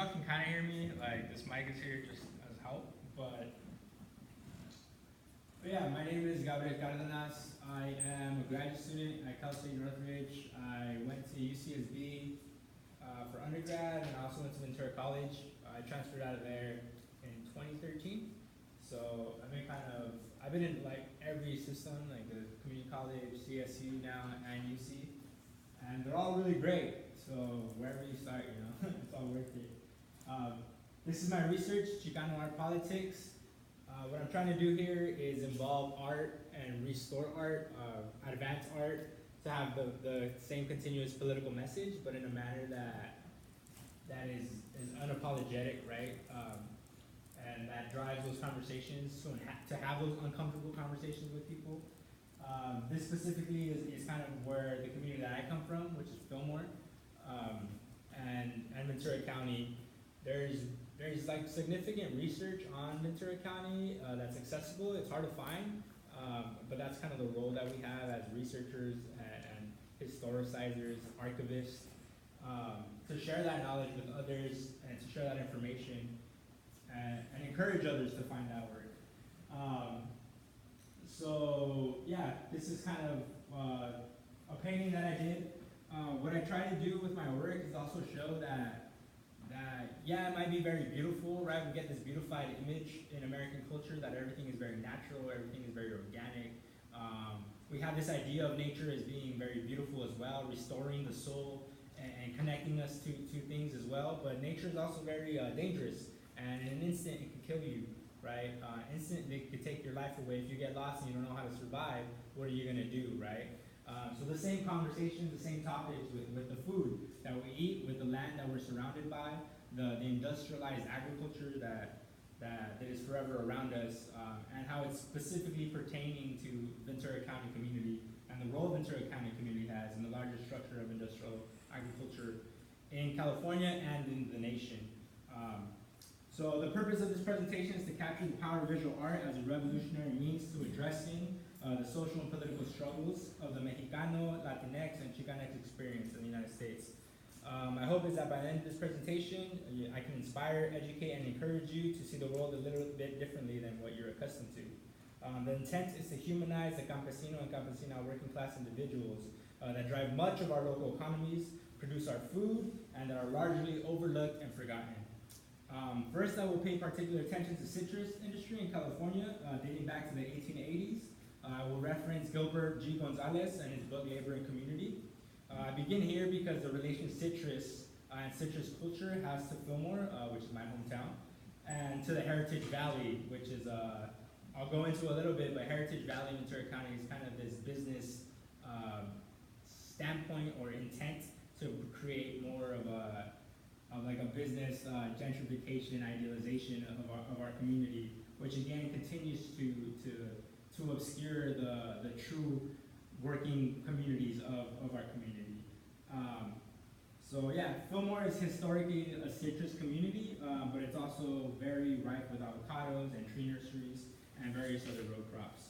y'all can kind of hear me. Like this mic is here just as help, but yeah, my name is Gabriel Cardenas. I am a graduate student at Cal State Northridge. I went to UCSB for undergrad, and I also went to Ventura College. I transferred out of there in 2013. So I've been in like every system, like the community college, CSU now, and UC, and they're all really great. So wherever you start, it's all worth it. This is my research, Chicano art politics. What I'm trying to do here is involve art and restore art, advance art, to have the same continuous political message, but in a manner that is unapologetic, right? And that drives those conversations, to have those uncomfortable conversations with people. This specifically is kind of where the community that I come from, which is Fillmore, and Ventura County. There's like significant research on Ventura County that's accessible. It's hard to find, but that's kind of the role that we have as researchers and historicizers, archivists, to share that knowledge with others and to share that information and encourage others to find that work. So yeah, this is kind of a painting that I did. What I try to do with my work is also show that yeah, it might be very beautiful, right? We get this beautified image in American culture that everything is very natural, everything is very organic. We have this idea of nature as being very beautiful as well, restoring the soul and connecting us to things as well. But nature is also very dangerous, and in an instant it can kill you, right? Instant it could take your life away. If you get lost and you don't know how to survive, what are you gonna do, right? So the same conversations, the same topics with the food that we eat, with the land that we're surrounded by, the industrialized agriculture that is forever around us, and how it's specifically pertaining to Ventura County community and the role Ventura County community has in the larger structure of industrial agriculture in California and in the nation. So the purpose of this presentation is to capture the power of visual art as a revolutionary means to addressing the social and political struggles of the Mexicano, Latinx, and Chicanx experience in the United States. My hope is that by the end of this presentation, I can inspire, educate, and encourage you to see the world a little bit differently than what you're accustomed to. The intent is to humanize the Campesino and Campesina working class individuals that drive much of our local economies, produce our food, and that are largely overlooked and forgotten. First, I will pay particular attention to citrus industry in California, dating back to the 1880s. I will reference Gilbert G. Gonzalez and his book, Labor and Community. I begin here because the relation citrus and citrus culture has to Fillmore, which is my hometown, and to the Heritage Valley, which is, I'll go into a little bit, but Heritage Valley in Ventura County is kind of this business standpoint or intent to create more of like a business gentrification, idealization of our community, which again continues to obscure the true working communities of our community. So yeah, Fillmore is historically a citrus community, but it's also very ripe with avocados and tree nurseries and various other row crops.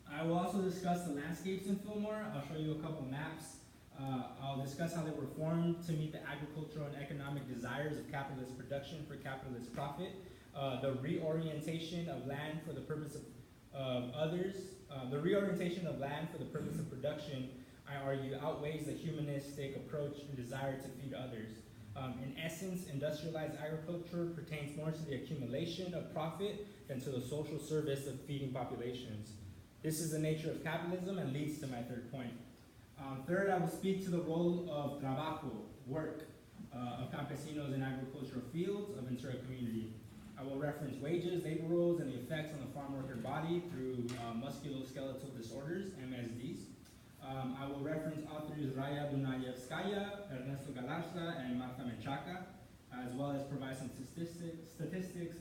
I will also discuss the landscapes in Fillmore. I'll show you a couple maps. I'll discuss how they were formed to meet the agricultural and economic desires of capitalist production for capitalist profit, the reorientation of land for the purpose of the reorientation of land for the purpose of production, I argue, outweighs the humanistic approach and desire to feed others. In essence, industrialized agriculture pertains more to the accumulation of profit than to the social service of feeding populations. This is the nature of capitalism and leads to my third point. Third, I will speak to the role of trabajo, work, of campesinos in agricultural fields of Ventura community. I will reference wages, labor roles, and the effects on the farm worker body through musculoskeletal disorders, MSDs. I will reference authors Raya Dunayevskaya, Ernesto Galarza, and Marta Menchaca, as well as provide some statistics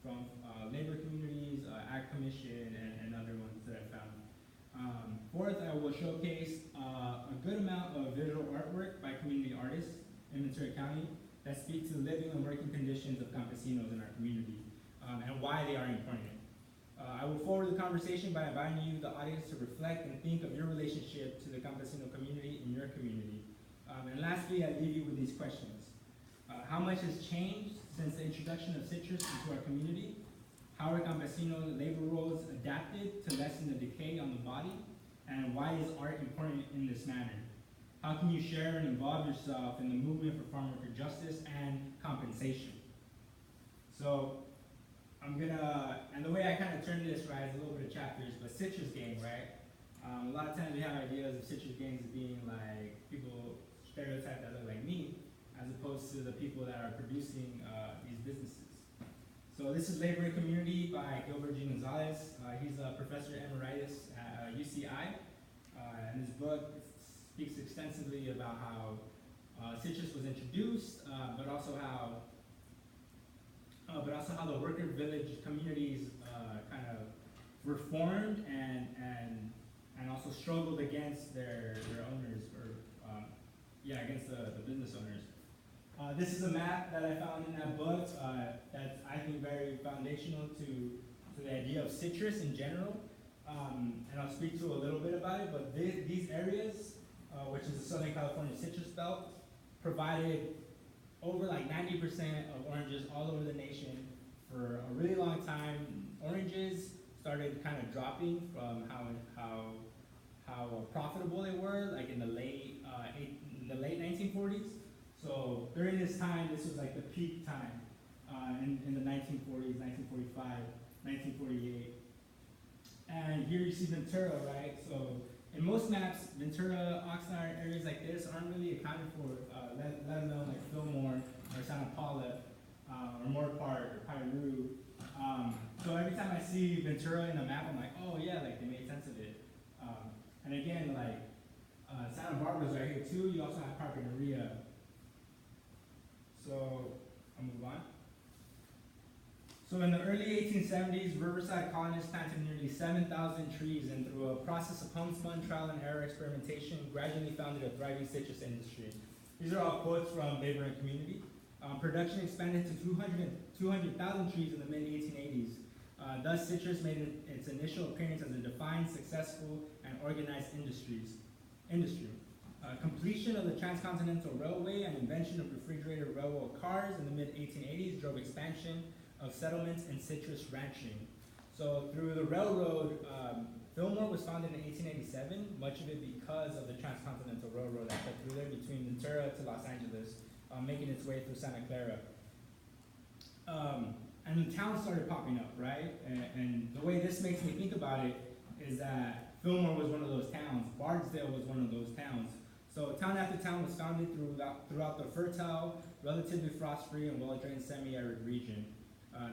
from labor communities, Ag Commission, and other ones that I found. Fourth, I will showcase a good amount of visual artwork by community artists in Ventura County that speak to the living and working conditions of campesinos in our community and why they are important. I will forward the conversation by inviting you, the audience, to reflect and think of your relationship to the campesino community in your community. And lastly, I leave you with these questions. How much has changed since the introduction of citrus into our community? How are Campesino labor roles adapted to lessen the decay on the body? And why is art important in this manner? How can you share and involve yourself in the movement for farm worker justice and compensation? So I'm gonna, and the way I kind of turn this, right, is a little bit of chapters, but citrus gang, right? A lot of times we have ideas of citrus gangs as being like people stereotyped that look like me, as opposed to the people that are producing these businesses. So this is Labor and Community by Gilbert G. Gonzalez. He's a professor emeritus at UCI, and his book speaks extensively about how citrus was introduced, but also how the worker village communities kind of were formed and also struggled against their owners, or against the business owners. This is a map that I found in that book that's, I think, very foundational to the idea of citrus in general. And I'll speak to a little bit about it, but these areas, which is the Southern California citrus belt, provided over like 90% of oranges all over the nation for a really long time. Oranges started kind of dropping from how profitable they were, like in the late 1940s. So during this time, this was like the peak time in the 1940s, 1945, 1948. And here you see Ventura, right? So in most maps, Ventura, Oxnard, areas like this aren't really accounted for, let alone like Fillmore or Santa Paula or Moorpark or Piru. So every time I see Ventura in a map, I'm like, oh yeah, like they made sense of it. And again, like Santa Barbara's right here too. You also have Carpinteria. So I'll move on. So in the early 1870s, Riverside colonists planted nearly 7,000 trees, and through a process of homespun, trial and error experimentation, gradually founded a thriving citrus industry. These are all quotes from Labor and Community. Production expanded to 200,000 trees in the mid-1880s. Thus, citrus made its initial appearance as a defined, successful, and organized industry. Completion of the Transcontinental Railway and invention of refrigerated railroad cars in the mid-1880s drove expansion of settlements and citrus ranching. So through the railroad, Fillmore was founded in 1887, much of it because of the Transcontinental Railroad that cut through there between Ventura to Los Angeles, making its way through Santa Clara. And the towns started popping up, right? And the way this makes me think about it is that Fillmore was one of those towns. Bardesdale was one of those towns. So town after town was founded throughout the fertile, relatively frost-free, and well-drained semi-arid region.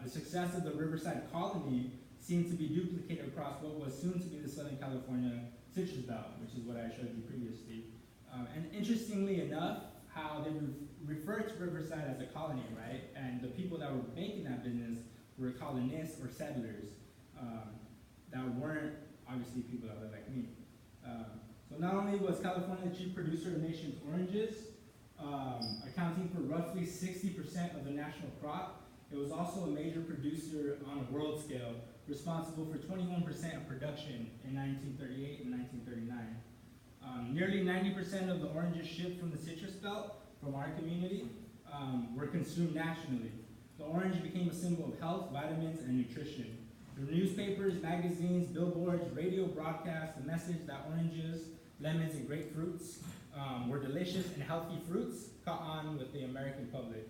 The success of the Riverside colony seemed to be duplicated across what was soon to be the Southern California citrus belt, which is what I showed you previously. And interestingly enough, how they refer to Riverside as a colony, right? And the people that were making that business were colonists or settlers that weren't obviously people that look like me. So not only was California the chief producer of the nation's oranges, accounting for roughly 60% of the national crop, it was also a major producer on a world scale, responsible for 21% of production in 1938 and 1939. Nearly 90% of the oranges shipped from the citrus belt, from our community, were consumed nationally. The orange became a symbol of health, vitamins, and nutrition. Through newspapers, magazines, billboards, radio broadcasts, the message that oranges, lemons, and grapefruits were delicious and healthy fruits caught on with the American public.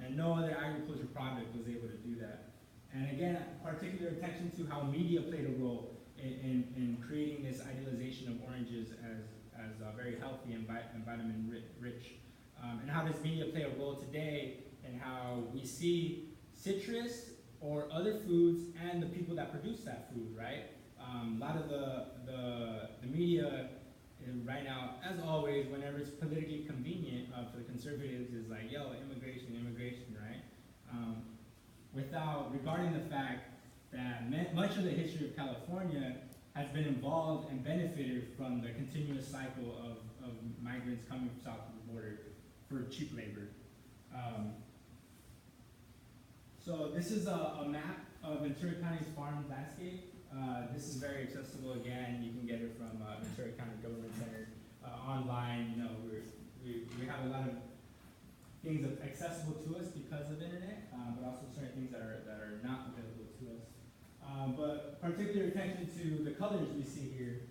And no other agriculture product was able to do that. And again, particular attention to how media played a role in creating this idealization of oranges as very healthy and vitamin rich. And how does media play a role today in how we see citrus or other foods and the people that produce that food, right? A lot of the media right now, as always, whenever it's politically convenient for the conservatives, is like, yo, immigration, right? Without regarding the fact that much of the history of California has been involved and benefited from the continuous cycle of migrants coming south of the border for cheap labor. So this is a map of Ventura County's farm landscape. This is very accessible again. You can get it from Ventura County Government Center. online. You know, we have a lot of things accessible to us because of internet, but also certain things that are not available to us. But particular attention to the colors we see here.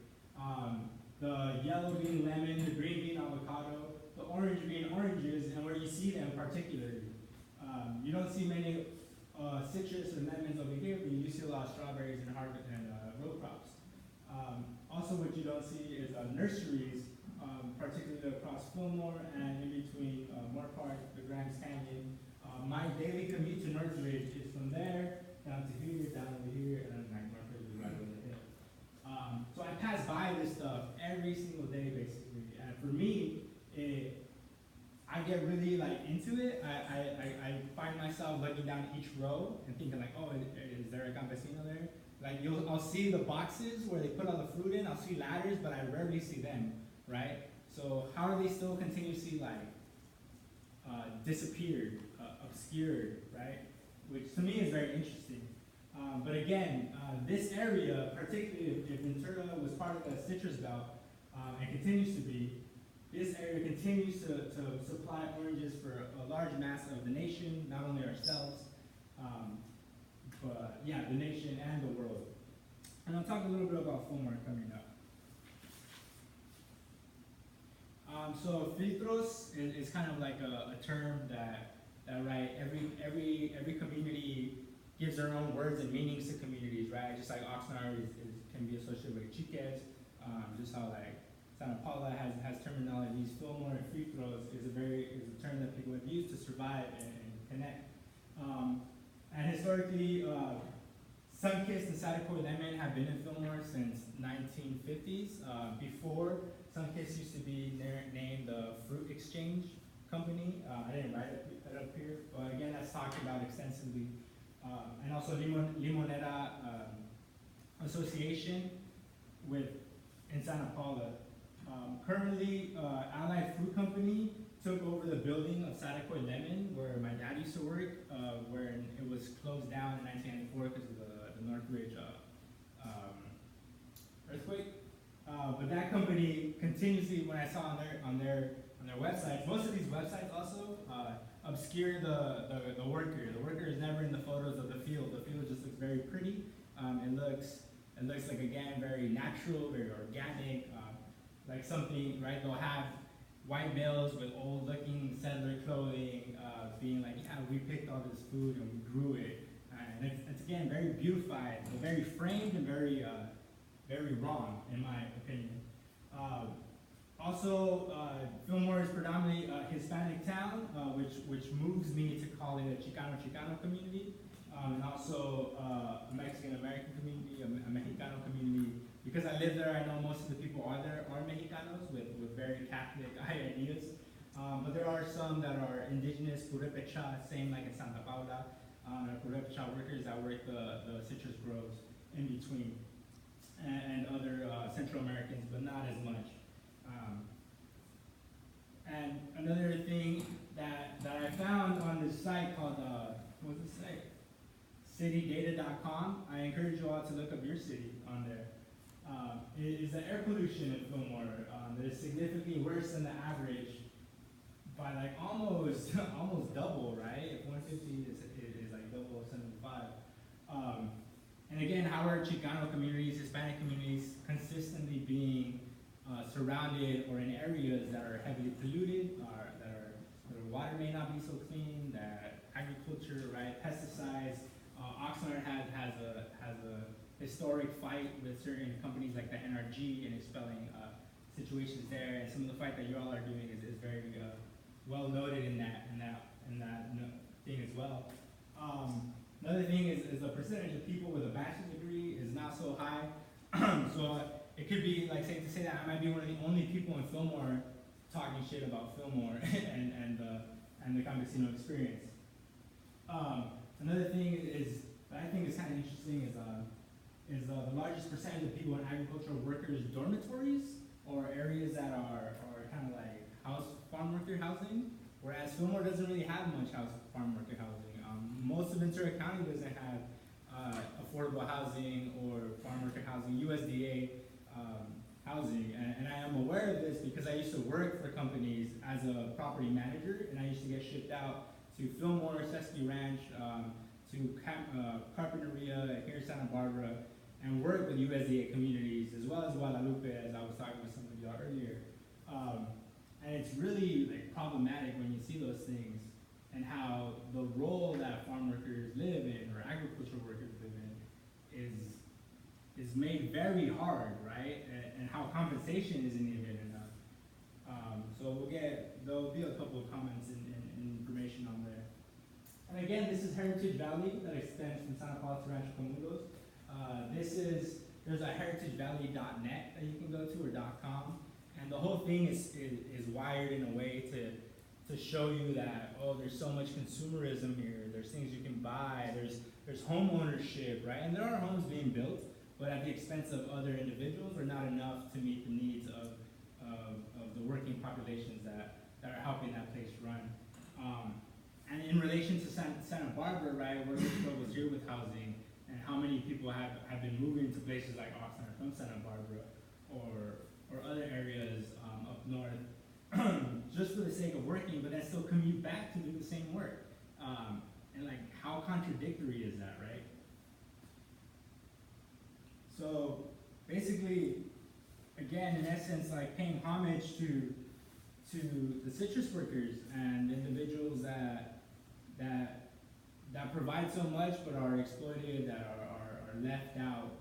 The yellow being lemon, the green being avocado, the orange being oranges, and where you see them particularly. You don't see many citrus or lemons over here, but you do see a lot of strawberries and row crops. Also what you don't see is nurseries, particularly across Fillmore and in between Moore Park, the Grand Canyon. My daily commute to Northridge is from there down to here, down over here, and then Northridge is right over the hill. So I pass by this stuff every single day, basically. And for me, I get really like into it. I find myself looking down each row and thinking like, oh, is there a Campesino there? Like I'll see the boxes where they put all the fruit in. I'll see ladders, but I rarely see them, right? So how are they still continuously like disappeared, obscured, right? Which to me is very interesting. But again, this area, particularly if Ventura was part of the citrus belt, and continues to be, this area continues to supply oranges for a large mass of the nation, not only ourselves, but yeah, the nation and the world. And I'll talk a little bit about Fillmore coming up. So filtros is kind of like a term that right, every community gives their own words and meanings to communities, right? Just like Oxnard can be associated with chiques, just how like Santa Paula has terminologies. Fillmore and filtros is a term that people have used to survive and connect. And historically, Sunkist and Saticoy Lemon have been in Fillmore since 1950s. Before, Sunkist used to be named the Fruit Exchange Company. I didn't write it up here, but again, that's talked about extensively. And also Limonera Association in Santa Paula. Currently, Allied Fruit Company took over the building of Saticoy Lemon, where my dad used to work, where it was closed down in 1994 because of the Northridge earthquake. But that company continuously, when I saw on their websites, most of these websites also obscure the worker. The worker is never in the photos of the field. The field just looks very pretty. It looks like, again, very natural, very organic, like something, right? They'll have white males with old-looking settler clothing, being like, yeah, we picked all this food and we grew it. And it's again, very beautified, but very framed and very wrong, in my opinion. Also, Fillmore is predominantly a Hispanic town, which moves me to call it a Chicano community, and also a Mexican-American community, a Mexicano community. Because I live there, I know most of the people are Mexicanos with very Catholic ideas. But there are some that are indigenous, Purepecha, same like in Santa Paula, Purepecha workers that work the citrus groves in between, and other Central Americans, but not as much. And another thing that I found on this site called, what's the site? Citydata.com. I encourage you all to look up your city on there. Is the air pollution in Fillmore that is significantly worse than the average by like almost double, right? If 150 is like double 75. And again, how are Chicano communities, Hispanic communities consistently being surrounded or in areas that are heavily polluted, where water may not be so clean, that agriculture, right, pesticides. Oxnard has a historic fight with certain companies like the NRG and expelling situations there, and some of the fight that you all are doing is very well noted in that thing as well. Another thing is the percentage of people with a bachelor's degree is not so high. So it could be like safe to say that I might be one of the only people in Fillmore talking shit about Fillmore and the Campesino experience. Another thing is that I think is kind of interesting is the largest percentage of people in agricultural workers dormitories, or areas that are kind of like farm worker housing, whereas Fillmore doesn't really have much farm worker housing. Most of Ventura County doesn't have affordable housing or farm worker housing, USDA housing, and I I'm aware of this because I used to work for companies as a property manager, and I used to get shipped out to Fillmore, Sesame Ranch, to Carpinteria here in Santa Barbara, and work with USDA communities, as well as Guadalupe, as I was talking with some of y'all earlier. And it's really like problematic when you see those things, and how the role that farm workers live in, or agricultural workers live in, is made very hard, right? And how compensation isn't even enough. So there'll be a couple of comments and information on there. And again, this is Heritage Valley that extends from Santa Paula to Rancho Comundos. There's a heritagevalley.net that you can go to, or .com, and the whole thing is wired in a way to show you that, oh, there's so much consumerism here, there's things you can buy, there's home ownership, right? And there are homes being built, but at the expense of other individuals, or not enough to meet the needs of the working populations that are helping that place run. And in relation to Santa Barbara, right, what are the struggles here with housing, and how many people have been moving to places like Oxnard from Santa Barbara, or other areas up north, just for the sake of working, but then still commute back to do the same work. And like, how contradictory is that, right? So basically, again, in essence, like paying homage to the citrus workers and individuals that provide so much but are exploited, that are left out.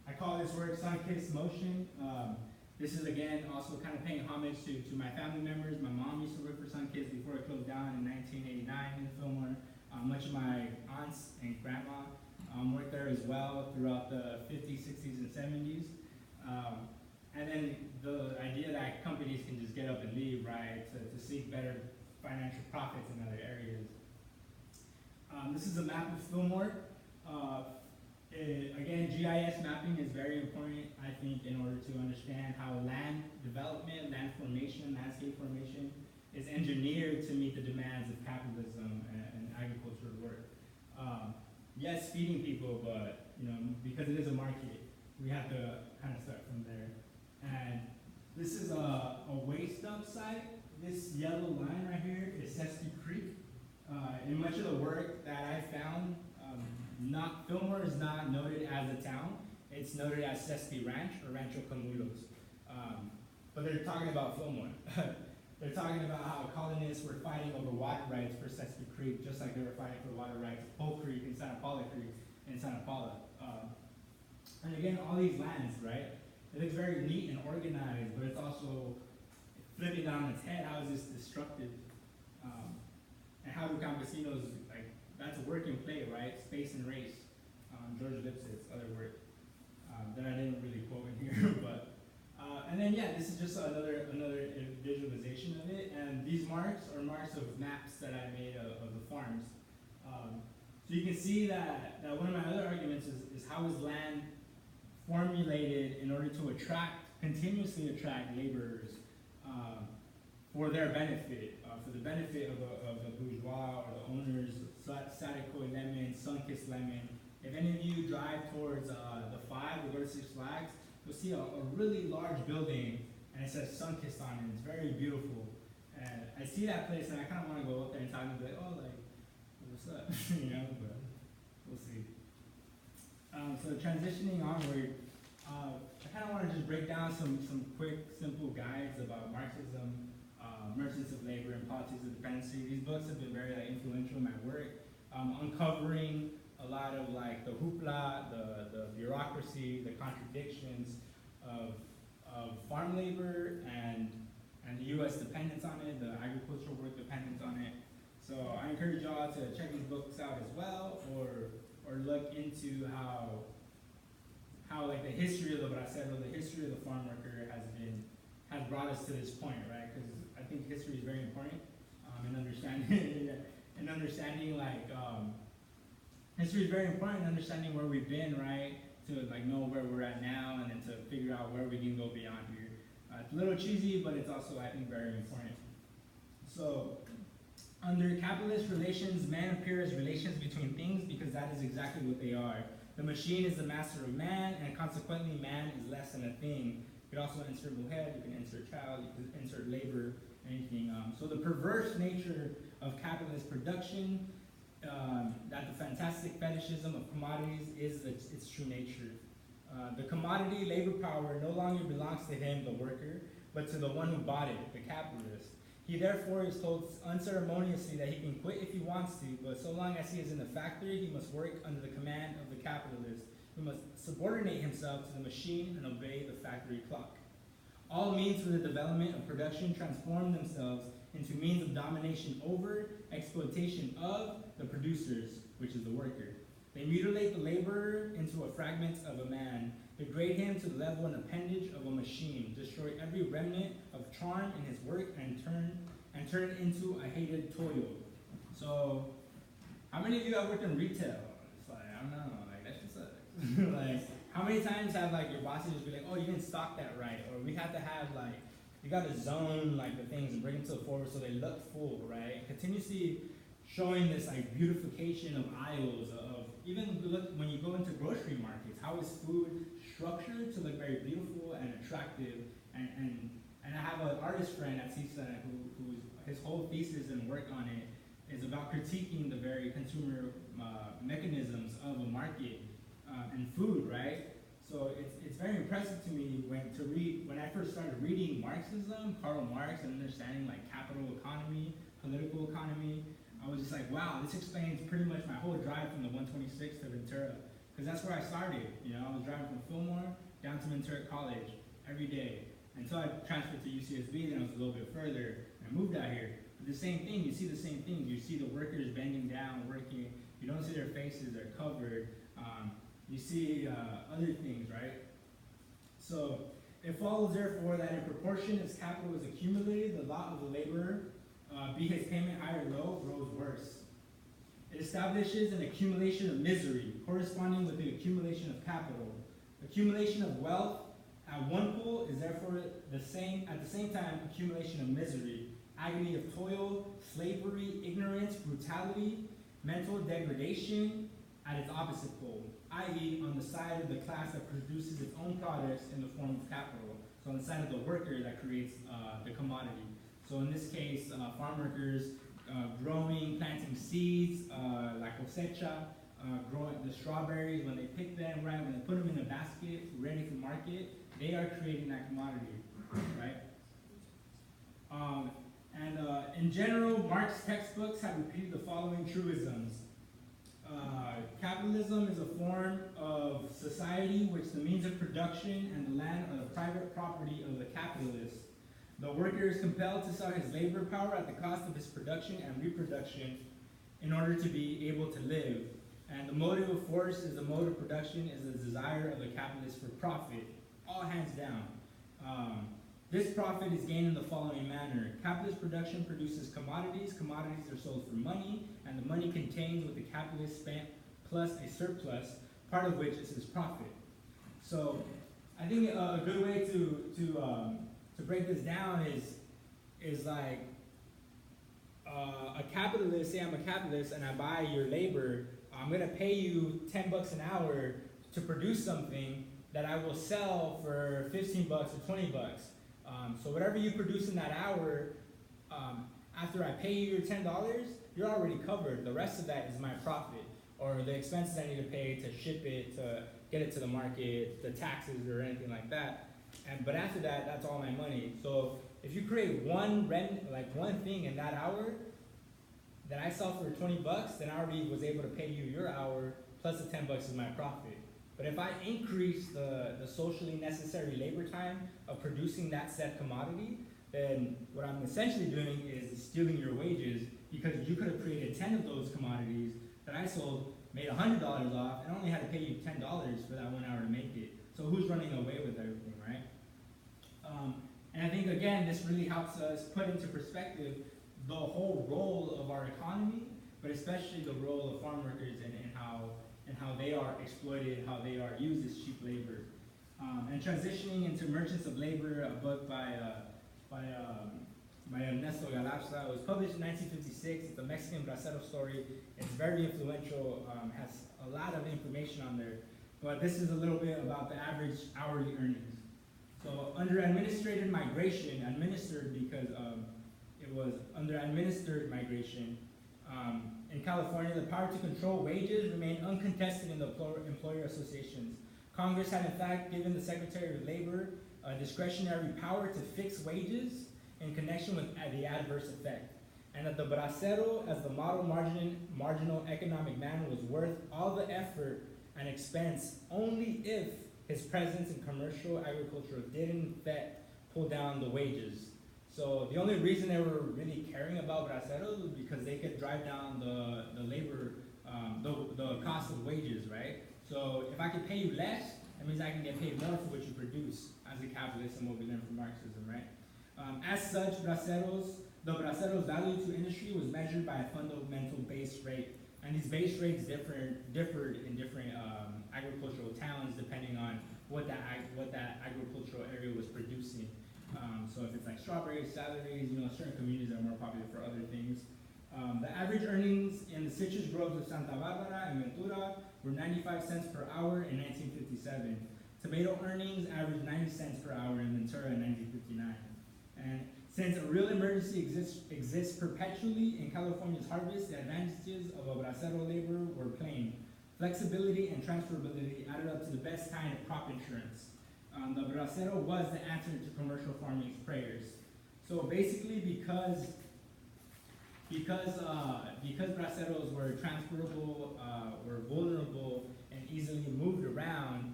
I call this work sun-kissed motion. This is, again, also kind of paying homage to my family members. My mom used to work for Sun-Kissed before it closed down in 1989 in Fillmore. Much of my aunts and grandma worked there as well throughout the 50s, 60s, and 70s. And then the idea that companies can just get up and leave, right, to seek better financial profits in other areas. This is a map of Fillmore. Again, GIS mapping is very important, I think, in order to understand how land development, land formation, landscape formation is engineered to meet the demands of capitalism and agricultural work. Yes, feeding people, but because it is a market, we have to kind of start from there. And this is a waste dump site. This yellow line right here is Sesame Creek. In much of the work that I found, Fillmore is not noted as a town. It's noted as Sesame Ranch, or Rancho Comundos. But they're talking about Fillmore. They're talking about how colonists were fighting over water rights for Sesame Creek, just like they were fighting for water rights for Pole Creek and Santa Paula Creek in Santa Paula. And again, all these lands, right? It looks very neat and organized, but it's also flipping on its head. How is this destructive? And how do campesinos, like, that's a work and play, right? Space and race. George Lipsett's other work that I didn't really quote in here, but and then yeah, this is just another visualization of it. And these marks are marks of maps that I made of the farms. So you can see that one of my other arguments is how is land formulated in order to continuously attract laborers for their benefit, for the benefit of the bourgeois or the owners. Sadeko Lemon, Sun-Kissed Lemon. If any of you drive towards the 5 or go to Six Flags, you'll see a really large building, and it says Sun-Kissed on it. It's very beautiful. And I see that place, and I kind of want to go up there and talk and be like, oh, like, what's up? But we'll see. So transitioning onward, I kind of want to just break down some quick, simple guides about Marxism, Merchants of Labor, and Politics of Dependency. These books have been very influential in my work, uncovering a lot of the hoopla, the bureaucracy, the contradictions of farm labor and the U.S. dependence on it, the agricultural work dependence on it. So I encourage y'all to check these books out as well, or look into how the history of the history of the farm worker has brought us to this point, right? Because I think history is very important in understanding history is very important in understanding where we've been, right? To know where we're at now, and then to figure out where we can go beyond here. It's a little cheesy, but it's also, I think, very important. So, under capitalist relations, man appear as relations between things because that is exactly what they are. The machine is the master of man, and consequently man is less than a thing. You could also insert mujer, you can insert child, you can insert labor, anything. So the perverse nature of capitalist production, that the fantastic fetishism of commodities is its true nature. The commodity labor power no longer belongs to him, the worker, but to the one who bought it, the capitalist. He therefore is told unceremoniously that he can quit if he wants to, but so long as he is in the factory, he must work under the command of the capitalist. He must subordinate himself to the machine and obey the factory clock. All means for the development of production transform themselves into means of domination over, exploitation of the producers, which is the worker. They mutilate the laborer into a fragment of a man, degrade him to the level and appendage of a machine, destroy every remnant of charm in his work, and turn it into a hated toil. So, how many of you have worked in retail? It's like, I don't know, like that shit sucks. Like, how many times have like your bosses just be like, oh, you didn't stock that right, or we have to have like, you got to zone like the things and bring them to the forward so they look full, right? Continuously showing this like beautification of aisles of even look when you go into grocery markets, how is food structured to look very beautiful and attractive, and I have an artist friend at CSUN who his whole thesis and work on it is about critiquing the very consumer mechanisms of a market and food, right? So it's very impressive to me when I first started reading Marxism, Karl Marx, and understanding like capital economy, political economy. I was just like, wow, this explains pretty much my whole drive from the 126 to Ventura, because that's where I started. You know, I was driving from Fillmore down to Ventura College every day until I transferred to UCSB. Then I was a little bit further and I moved out here. But the same thing, you see the same thing. You see the workers bending down, working. You don't see their faces; they're covered. You see other things, right? So it follows, therefore, that in proportion as capital is accumulated, the lot of the laborer, be his payment high or low, grows worse. It establishes an accumulation of misery, corresponding with the accumulation of capital. Accumulation of wealth at one pool is therefore at the same time accumulation of misery, agony of toil, slavery, ignorance, brutality, mental degradation at its opposite pole, i.e. on the side of the class that produces its own products in the form of capital. So on the side of the worker that creates the commodity. So in this case, farm workers growing, planting seeds, la cosecha, growing the strawberries, when they pick them, right, when they put them in a basket, ready for market, they are creating that commodity, right? In general, Marx textbooks have repeated the following truisms. Capitalism is a form of society which the means of production and the land are the private property of the capitalist. The worker is compelled to sell his labor power at the cost of his production and reproduction in order to be able to live. And the motive of force is the mode of production is the desire of the capitalist for profit, all hands down. This profit is gained in the following manner. Capitalist production produces commodities. Commodities are sold for money, and the money contains what the capitalist spent plus a surplus, part of which is his profit. So I think a good way to break this down is like a capitalist. Say I'm a capitalist and I buy your labor. I'm gonna pay you $10 an hour to produce something that I will sell for $15 or $20. So whatever you produce in that hour, after I pay you your $10, you're already covered. The rest of that is my profit, or the expenses I need to pay to ship it, to get it to the market, the taxes or anything like that. But after that, that's all my money. So if you create one thing in that hour that I sell for $20, then I already was able to pay you your hour plus the $10 is my profit. But if I increase the socially necessary labor time of producing that said commodity, then what I'm essentially doing is stealing your wages, because you could have created 10 of those commodities that I sold, made $100 off, and only had to pay you $10 for that 1 hour to make it. So who's running away with everything, right? And I think, again, this really helps us put into perspective the whole role of our economy, but especially the role of farm workers and how they are exploited, how they are used as cheap labor. And transitioning into Merchants of Labor, a book by Ernesto Galapsa. It was published in 1956. It's a Mexican bracero story. It's very influential, has a lot of information on there. But this is a little bit about the average hourly earnings. So under administrative migration, administered because it was under administered migration, in California, the power to control wages remained uncontested in the employer associations. Congress had in fact given the Secretary of Labor discretionary power to fix wages in connection with the adverse effect, and that the bracero, as the model marginal economic man, was worth all the effort and expense only if his presence in commercial agriculture did in fact pull down the wages. So the only reason they were really caring about braceros was because they could drive down the labor, the cost of wages, right? So if I could pay you less, that means I can get paid more for what you produce as a capitalist and what we learn from Marxism, right? As such, the braceros' value to industry was measured by a fundamental base rate. And these base rates differed in different agricultural towns depending on what that agricultural area was producing. So if it's like strawberries, celeries, certain communities are more popular for other things. The average earnings in the citrus groves of Santa Barbara and Ventura were 95 cents per hour in 1957. Tomato earnings averaged 90 cents per hour in Ventura in 1959. And since a real emergency exists perpetually in California's harvest, the advantages of a bracero labor were plain. Flexibility and transferability added up to the best kind of crop insurance. The bracero was the answer to commercial farming's prayers. So basically, because braceros were transferable, were vulnerable, and easily moved around,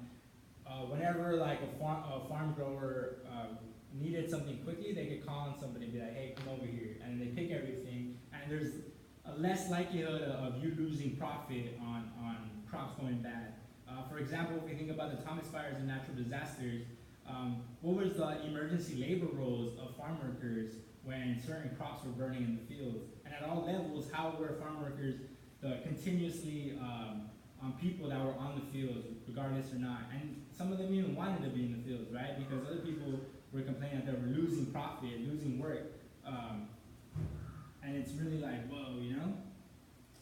whenever like a farm grower needed something quickly, they could call on somebody and be like, hey, come over here, and they pick everything, and there's a less likelihood of you losing profit on crops going bad. For example, if we think about the Thomas fires and natural disasters, what was the emergency labor roles of farm workers when certain crops were burning in the fields? And at all levels, how were farm workers continuously on people that were on the fields, regardless or not? And some of them even wanted to be in the fields, right? Because other people were complaining that they were losing profit, losing work. And it's really like, whoa,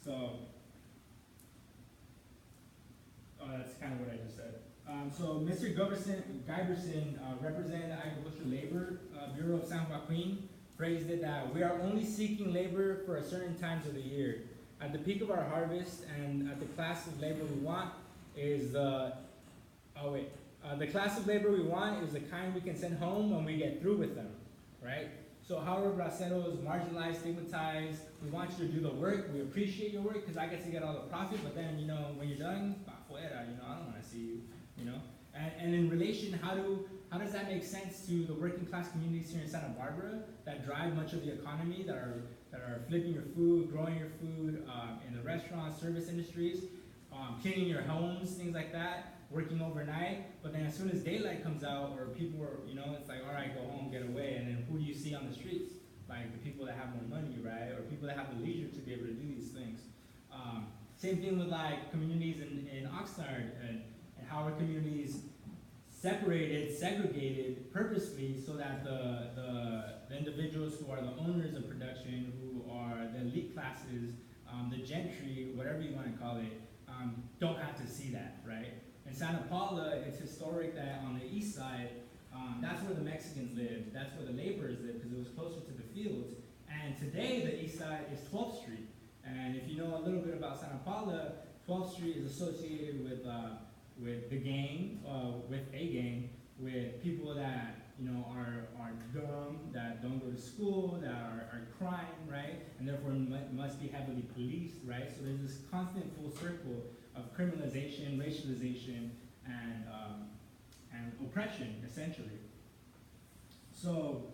So, that's kind of what I just said. So Mr. Giberson representing the Agricultural Labor Bureau of San Joaquin, phrased it that we are only seeking labor for a certain times of the year. At the peak of our harvest and at the class of labor we want is the class of labor we want is the kind we can send home when we get through with them, right? So however, braceros, marginalized, stigmatized, we want you to do the work, we appreciate your work because I get to get all the profit, but then, when you're done, pa fuera, I don't want to see you, And in relation, how does that make sense to the working class communities here in Santa Barbara that drive much of the economy, that are flipping your food, growing your food, in the restaurants, service industries, cleaning your homes, things like that, working overnight, but then as soon as daylight comes out, or people are, it's like, all right, go home, get away, and then who do you see on the streets? Like the people that have more money, right? Or people that have the leisure to be able to do these things. Same thing with like communities in Oxnard, and how our communities segregated purposely so that the individuals who are the owners of production, who are the elite classes, the gentry, whatever you want to call it, don't have to see that, right? In Santa Paula, it's historic that on the east side, that's where the Mexicans lived, that's where the laborers lived, because it was closer to the fields. And today, the east side is 12th Street. And if you know a little bit about Santa Paula, 12th Street is associated with the gang, with people that are dumb, that don't go to school, that are crime, right? And therefore must be heavily policed, right? So there's this constant full circle of criminalization, racialization, and oppression, essentially. So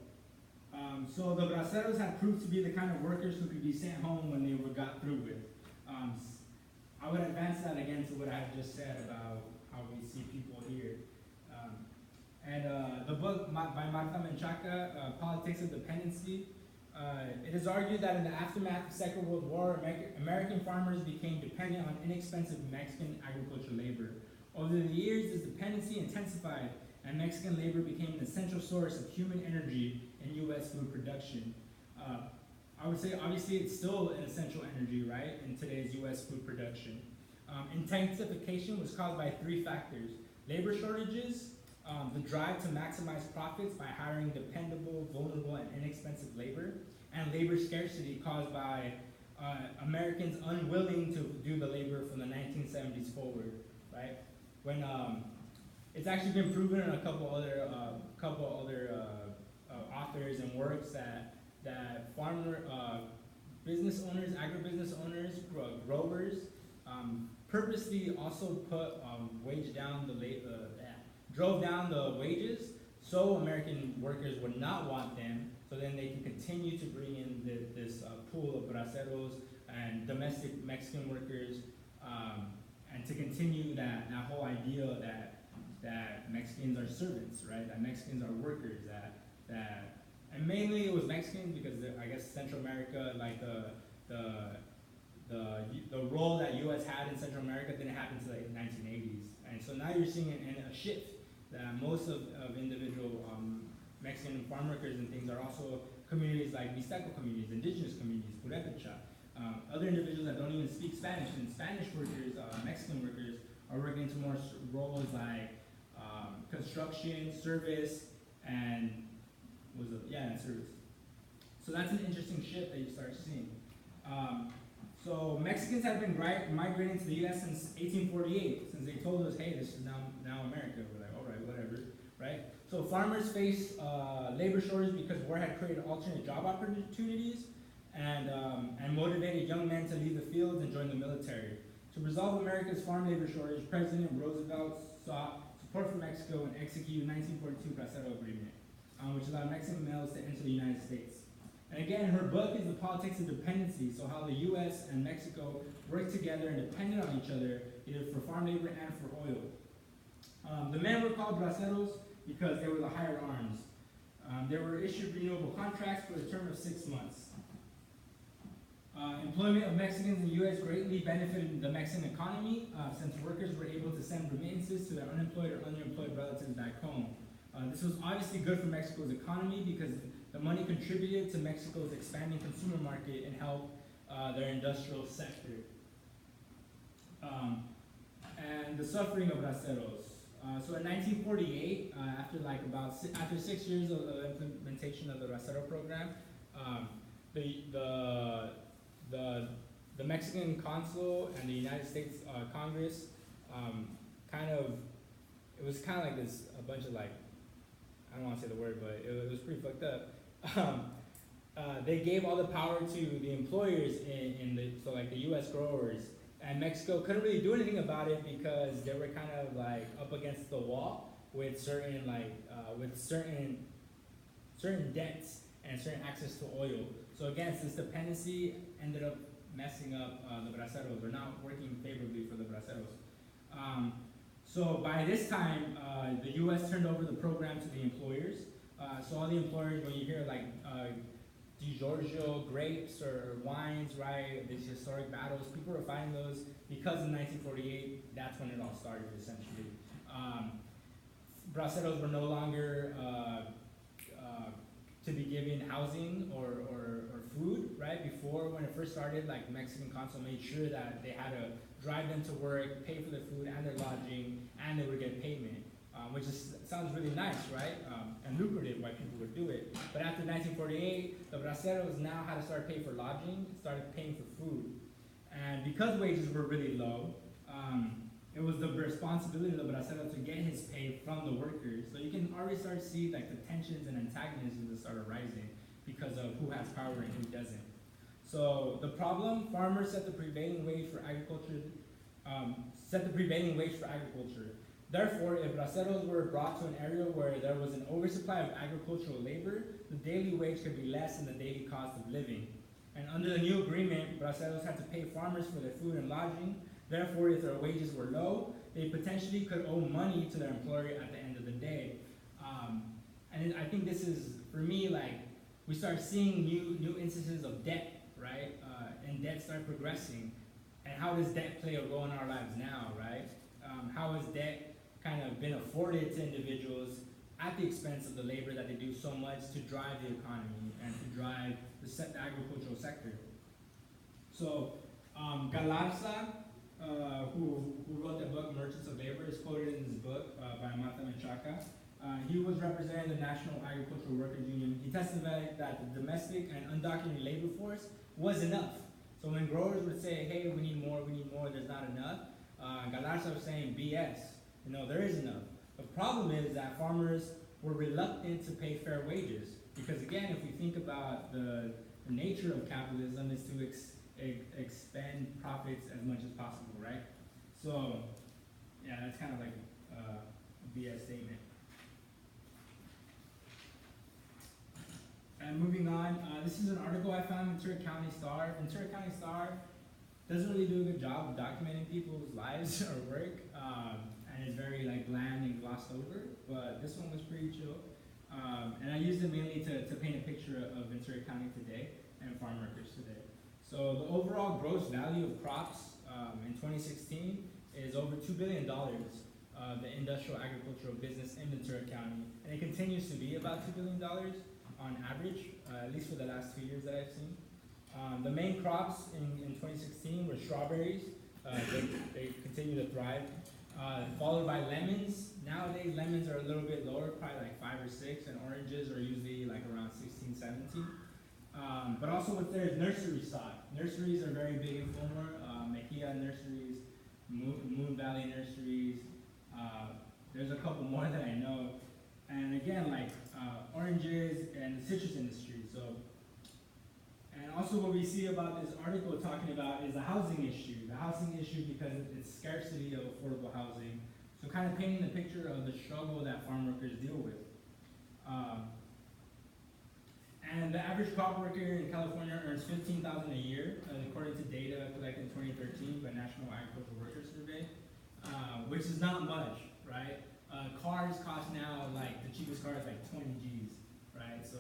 the braceros have proved to be the kind of workers who could be sent home when they were got through with. I would advance that again to what I just said about how we see people here. The book by Marta Menchaca, Politics of Dependency, it is argued that in the aftermath of the Second World War, American farmers became dependent on inexpensive Mexican agricultural labor. Over the years, this dependency intensified, and Mexican labor became an essential source of human energy in U.S. food production. I would say, obviously, it's still an essential energy, right, in today's U.S. food production. Intensification was caused by three factors: labor shortages, the drive to maximize profits by hiring dependable, vulnerable, and inexpensive labor, and labor scarcity caused by Americans unwilling to do the labor from the 1970s forward, right? When it's actually been proven in a couple other authors and works that business owners, agribusiness owners, growers, purposely also put drove down the wages so American workers would not want them, so then they can continue to bring in this pool of braceros and domestic Mexican workers, and to continue that whole idea that Mexicans are servants, right? That Mexicans are workers, and mainly it was Mexicans because I guess Central America, like the role that U.S. had in Central America didn't happen until the 1980s, and so now you're seeing a shift that most of individual Mexican farm workers and things are also communities like Mixteco communities, indigenous communities, Purepecha, other individuals that don't even speak Spanish, and Spanish workers, Mexican workers, are working into more roles like construction, service, and service. So that's an interesting shift that you start seeing. So Mexicans have been migrating to the U.S. since 1848, since they told us, hey, this is now America. We're like, all right, whatever, right? So farmers face labor shortage because war had created alternate job opportunities and motivated young men to leave the fields and join the military. To resolve America's farm labor shortage, President Roosevelt sought support from Mexico and executed the 1942 Bracero Agreement, which allowed Mexican males to enter the United States. And again, her book is The Politics of Dependency, so how the U.S. and Mexico work together and depended on each other, either for farm labor and for oil. The men were called braceros because they were the hired arms. They were issued renewable contracts for a term of 6 months. Employment of Mexicans in the U.S. greatly benefited the Mexican economy since workers were able to send remittances to their unemployed or underemployed relatives back home. This was obviously good for Mexico's economy because the money contributed to Mexico's expanding consumer market and helped their industrial sector. And the suffering of braceros. So in 1948, after 6 years of implementation of the bracero program, the Mexican consul and the United States Congress it was kind of like this, a bunch of like, I don't want to say the word, but it was pretty fucked up. They gave all the power to the employers so the U.S. growers, and Mexico couldn't really do anything about it because they were kind of like up against the wall with certain debts and certain access to oil. So again, this dependency ended up messing up the braceros. We're not working favorably for the braceros. So by this time, the U.S. turned over the program to the employers. So all the employers, when you hear like DiGiorgio grapes or wines, right, these historic battles, people were fighting those because in 1948, that's when it all started essentially. Braceros were no longer to be given housing or food, right? Before, when it first started, like Mexican consul made sure that they had to drive them to work, pay for their food and their lodging, and they would get payment, which sounds really nice, right? And lucrative why people would do it. But after 1948, the braceros now had to start paying for lodging, started paying for food. And because wages were really low, it was the responsibility of the bracero to get his pay from the workers. So you can already start to see like the tensions and antagonisms that started rising because of who has power and who doesn't. So the problem, farmers set the prevailing wage for agriculture. Therefore, if braceros were brought to an area where there was an oversupply of agricultural labor, the daily wage could be less than the daily cost of living. And under the new agreement, braceros had to pay farmers for their food and lodging. Therefore, if their wages were low, they potentially could owe money to their employer at the end of the day. And I think this is, for me, like, we start seeing new instances of debt, right? And debt start progressing. And how does debt play a role in our lives now, right? How has debt kind of been afforded to individuals at the expense of the labor that they do so much to drive the economy and to drive the agricultural sector? So Galarza who wrote the book Merchants of Labor, is quoted in his book by Mata Menchaca. He was representing the National Agricultural Workers Union. He testified that the domestic and undocumented labor force was enough. So when growers would say, hey, we need more, there's not enough, Galarza was saying BS. There is enough. The problem is that farmers were reluctant to pay fair wages. Because again, if we think about the nature of capitalism is to expend profits as much as possible, right? So, yeah, that's kind of like a BS statement. And moving on, this is an article I found in Ventura County Star. Ventura County Star doesn't really do a good job of documenting people's lives or work, and it's very like bland and glossed over, but this one was pretty chill. And I used it mainly to paint a picture of Ventura County today and farm workers today. So the overall gross value of crops in 2016 is over $2 billion, the industrial agricultural business in Ventura County, and it continues to be about $2 billion on average, at least for the last 2 years that I've seen. The main crops in 2016 were strawberries. They continue to thrive, followed by lemons. Nowadays, lemons are a little bit lower, probably like 5 or 6, and oranges are usually like around 16, 17. But also what's there is nursery stock. Nurseries are very big in Fillmore. Mejia nurseries, Moon Valley nurseries. There's a couple more that I know. And again, like oranges and the citrus industry. So, and also what we see about this article talking about is the housing issue. The housing issue because it's scarcity of affordable housing. So kind of painting the picture of the struggle that farm workers deal with. And the average crop worker in California earns $15,000 a year, according to data collected in 2013 by National Agricultural Workers Survey, which is not much, right? Cars cost now, like, the cheapest car is like 20 G's, right? So,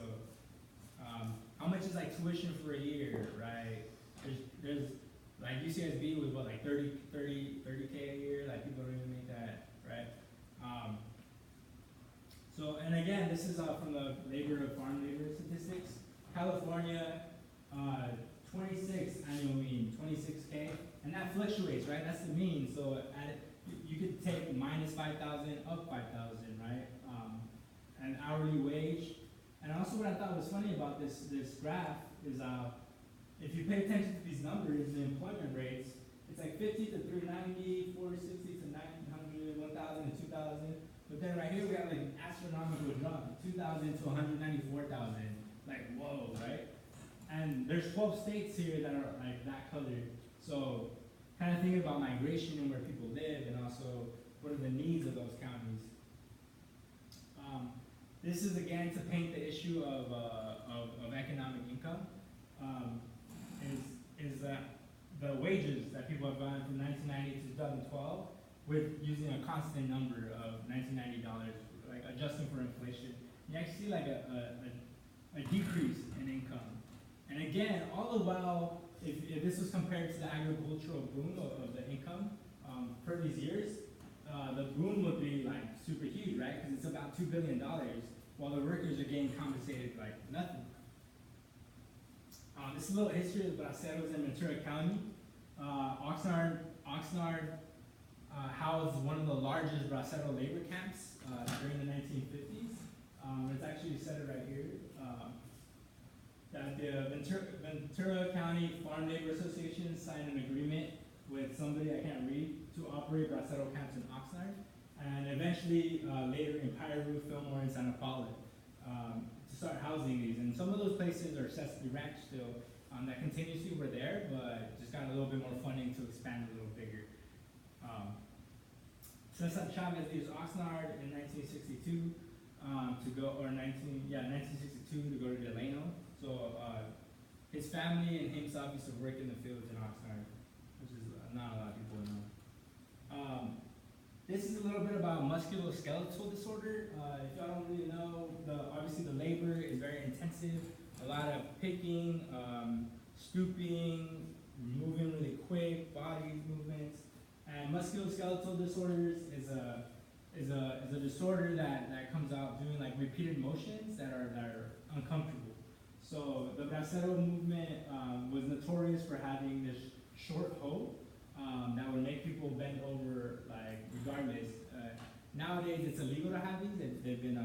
how much is like tuition for a year, right? There's like UCSB was what, like 30K a year, like people don't even make that, right? So, and again, this is from the farm labor statistics. California, 26 annual mean, 26K, and that fluctuates, right? That's the mean. So you could take minus 5,000, up 5,000, right? And hourly wage. And also what I thought was funny about this graph is if you pay attention to these numbers, the employment rates, it's like 50 to 390, 460 to 900, 1,000 to 2,000. But then right here we have like an astronomical drop, 2,000 to 194,000. Like, whoa, right? And there's 12 states here that are like that colored. So kind of thinking about migration and where people live, and also what are the needs of those counties. This is again to paint the issue of economic income. Is that the wages that people have gotten from 1990 to 2012, with using a constant number of $1990, like adjusting for inflation, you actually see like a decrease in income. And again, all the while, if this was compared to the agricultural boom of the income for these years, the boom would be like super huge, right? Because it's about $2 billion, while the workers are getting compensated like nothing. This is a little history of braceros in Ventura County. Oxnard housed one of the largest bracero labor camps during the 1950s. It's actually said it right here. That the Ventura County Farm Labor Association signed an agreement with somebody I can't read to operate bracero camps in Oxnard, and eventually later in Piru, Fillmore, and Santa Paula to start housing these. And some of those places are Sesame Ranch still that continuously were there, but just got a little bit more funding to expand a little bigger. Cesar Chavez leaves Oxnard in 1962 1962 to go to Delano. So his family and himself used to work in the fields in Oxnard, which is not a lot of people know. This is a little bit about musculoskeletal disorder. If y'all don't really know, obviously the labor is very intensive. A lot of picking, stooping, moving really quick, body movements. And musculoskeletal disorders is a disorder that comes out doing like repeated motions that are uncomfortable. So the bracero movement was notorious for having this short hoe that would make people bend over, like, regardless. Nowadays, it's illegal to have these. They've been,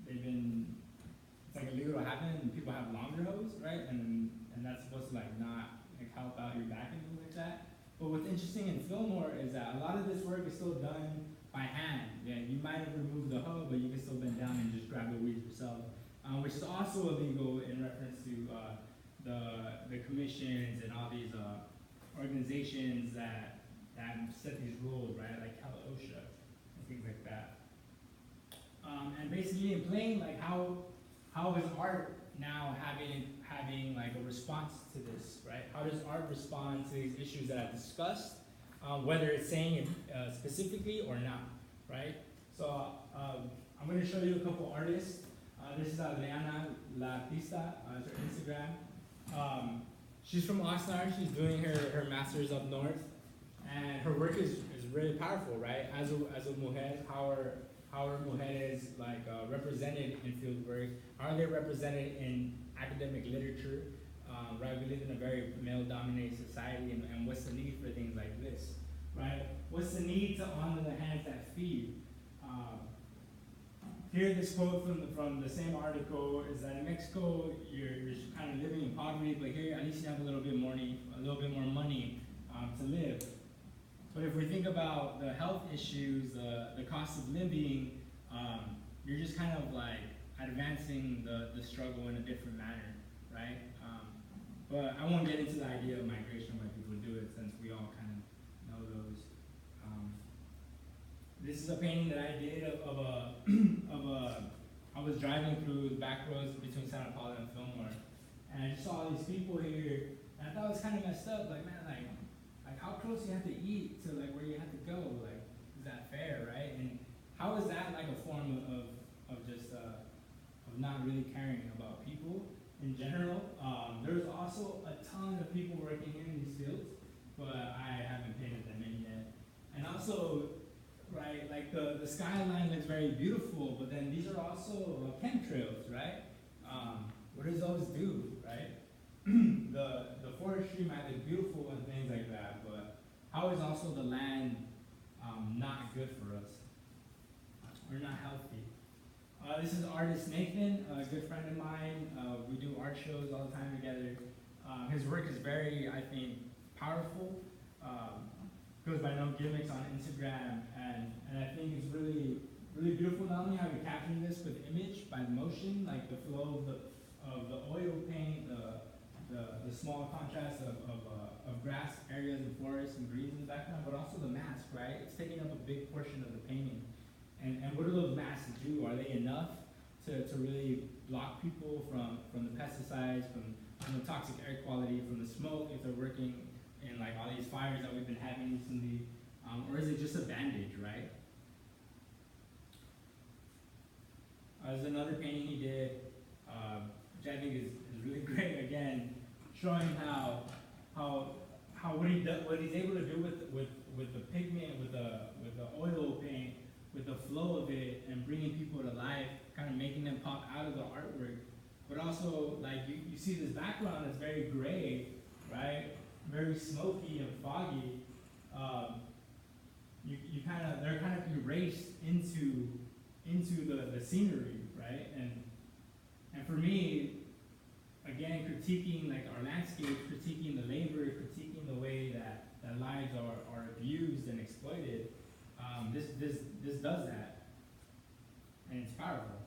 it's like illegal to have them, and people have longer hose, right? And that's supposed to, like, not, like, help out your back and things like that. But what's interesting in Fillmore is that a lot of this work is still done by hand. Yeah, you might have removed the hoe, but you can still bend down and just grab the weeds yourself, which is also illegal in reference to the commissions and all these organizations that set these rules, right? Like CalOSHA and things like that. And basically, in plain, like how is art now having like a response to this, right? How does art respond to these issues that I've discussed, whether it's saying it specifically or not, right? So I'm going to show you a couple artists. This is Adriana La Artista, it's her Instagram. She's from Oxnard. She's doing her master's up north, and her work is really powerful, right? As a mujer, how are mujeres like represented in field work? How are they represented in academic literature? Right, we live in a very male-dominated society, and what's the need for things like this, right? What's the need to honor the hands that feed? Here, this quote from the same article is that in Mexico, you're kind of living in poverty, but here at least you have a little bit more money to live. But if we think about the health issues, the cost of living, you're just kind of like advancing the struggle in a different manner, right? But I won't get into the idea of migration, why people do it, since we all kind of know those. This is a painting that I did I was driving through the back roads between Santa Paula and Fillmore, and I just saw all these people here, and I thought it was kind of messed up, like, man, like how close you have to eat to like where you have to go, like, is that fair, right? And how is that like a form of just of not really caring about people in general? There's also a ton of people working here in these fields, but I haven't painted them in yet. And also, right, like the skyline looks very beautiful, but then these are also chemtrails, right? What does those do, right? The forestry might look beautiful and things like that, but how is also the land not good for us, or not healthy? This is artist Nathan, a good friend of mine. We do art shows all the time together. His work is very, I think, powerful. Goes by no gimmicks on Instagram, and I think it's really beautiful. Not only how we capture this with image by motion, like the flow of the oil paint, the small contrast of grass areas and forests and greens in the background, but also the mask, right? It's taking up a big portion of the painting. And what do those masks do? Are they enough to really block people from the pesticides, from the toxic air quality, from the smoke, if they're working in like all these fires that we've been having recently? Or is it just a bandage, right? There's another painting he did, which I think is really great, again, showing how what he's able to do with the pigment, with the oil paint, with the flow of it, and bringing people to life, kind of making them pop out of the artwork. But also, like, you see this background that's very gray, right? Very smoky and foggy. They're kind of erased into the scenery, right? And for me, again, critiquing like our landscape, critiquing the labor, critiquing the way that lives are abused and exploited, this does that, and it's powerful.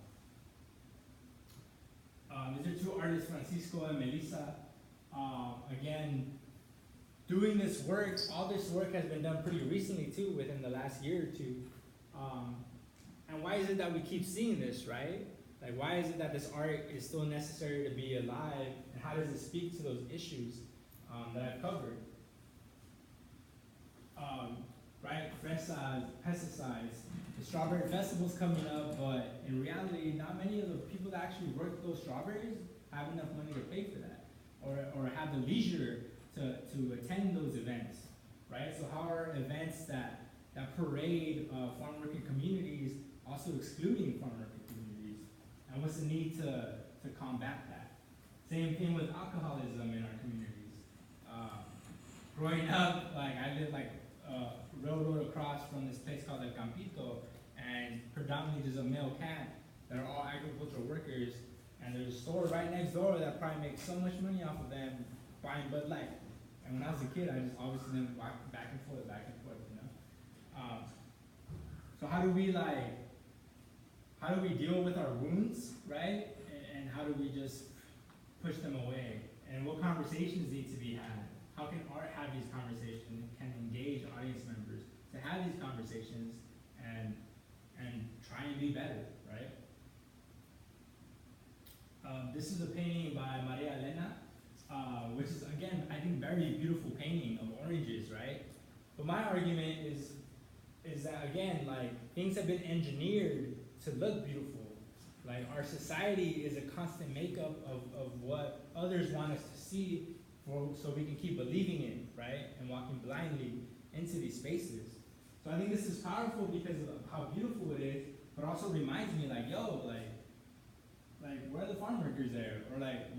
These are two artists, Francisco and Melissa. Again, doing this work, all this work has been done pretty recently too, within the last year or two. And why is it that we keep seeing this, right? Like, why is it that this art is still necessary to be alive, and how does it speak to those issues that I've covered? Right, pesticides. The strawberry festival's coming up, but in reality, not many of the people that actually work those strawberries have enough money to pay for that, or have the leisure to attend those events, right? So how are events that parade farm working communities also excluding farm working communities? And what's the need to combat that? Same thing with alcoholism in our communities. growing up, like I lived like railroad across from this place called El Campito, and predominantly just a male camp that are all agricultural workers, and there's a store right next door that probably makes so much money off of them buying Bud Light. And when I was a kid, I just always seen them walk back and forth, you know. So how do we deal with our wounds, right? And how do we just push them away? And what conversations need to be had? How can art have these conversations? Can engage audience members to have these conversations and try and be better, right? This is a painting by Maria Elena, which is, again, I think very beautiful painting of oranges, right? But my argument is that, again, like, things have been engineered to look beautiful. Like, our society is a constant makeup of what others want us to see so we can keep believing it, right? And walking blindly into these spaces. So I think this is powerful because of how beautiful it is, but also reminds me, like, yo, like where are the farm workers there? Or like,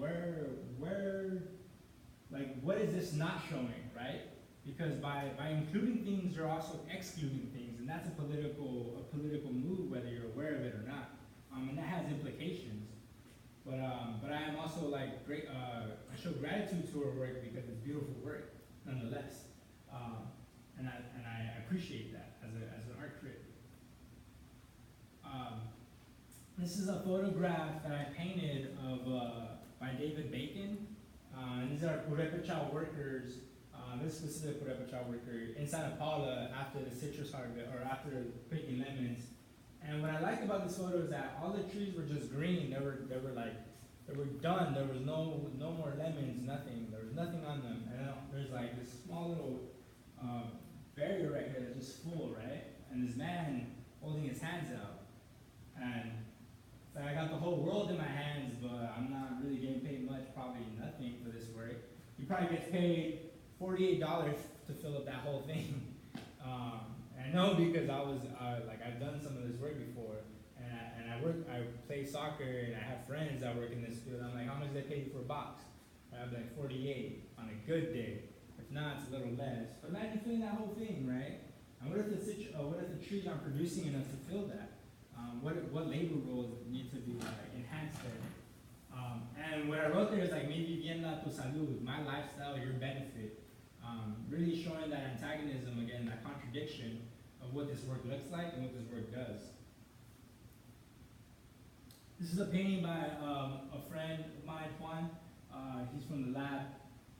what is this not showing, right? Because by including things, you're also excluding things, and that's a political move, whether you're aware of it or not. And that has implications. But I am also like great. I show gratitude to her work because it's beautiful work, nonetheless. And I appreciate that as an art critic. This is a photograph that I painted of by David Bacon. And these are Purepecha workers. This specific Purepecha worker in Santa Paula after the citrus harvest or after picking lemons. And what I like about this photo is that all the trees were just green. They were done. There was no more lemons, nothing. There was nothing on them. And there's like this small little barrier right here that's just full, right? And this man holding his hands out. And so I got the whole world in my hands, but I'm not really getting paid much, probably nothing for this work. He probably gets paid $48 to fill up that whole thing. And I know because I've done some of this work before, and I play soccer, and I have friends that work in this field. I'm like, how much do they pay you for a box? I'd be like 48 on a good day. If not, it's a little less. But imagine filling that whole thing, right? And what if the trees aren't producing enough to fill that? What labor roles need to be enhanced there? And what I wrote there is like, mi vivienda tu salud, my lifestyle, your benefit. Really showing that antagonism, again, that contradiction of what this work looks like and what this work does. This is a painting by a friend of mine, Juan. He's from the lab,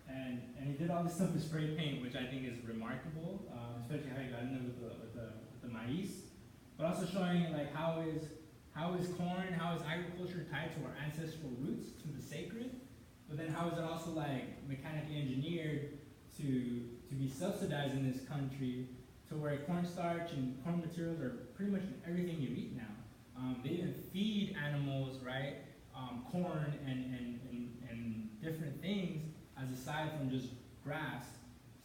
and he did all this stuff with spray paint, which I think is remarkable, especially how he got in there with the maize, but also showing like how is corn, how is agriculture tied to our ancestral roots, to the sacred, but then how is it also like mechanically engineered to be subsidized in this country, to where cornstarch and corn materials are pretty much in everything you eat now. They even feed animals, right, corn and different things as aside from just grass,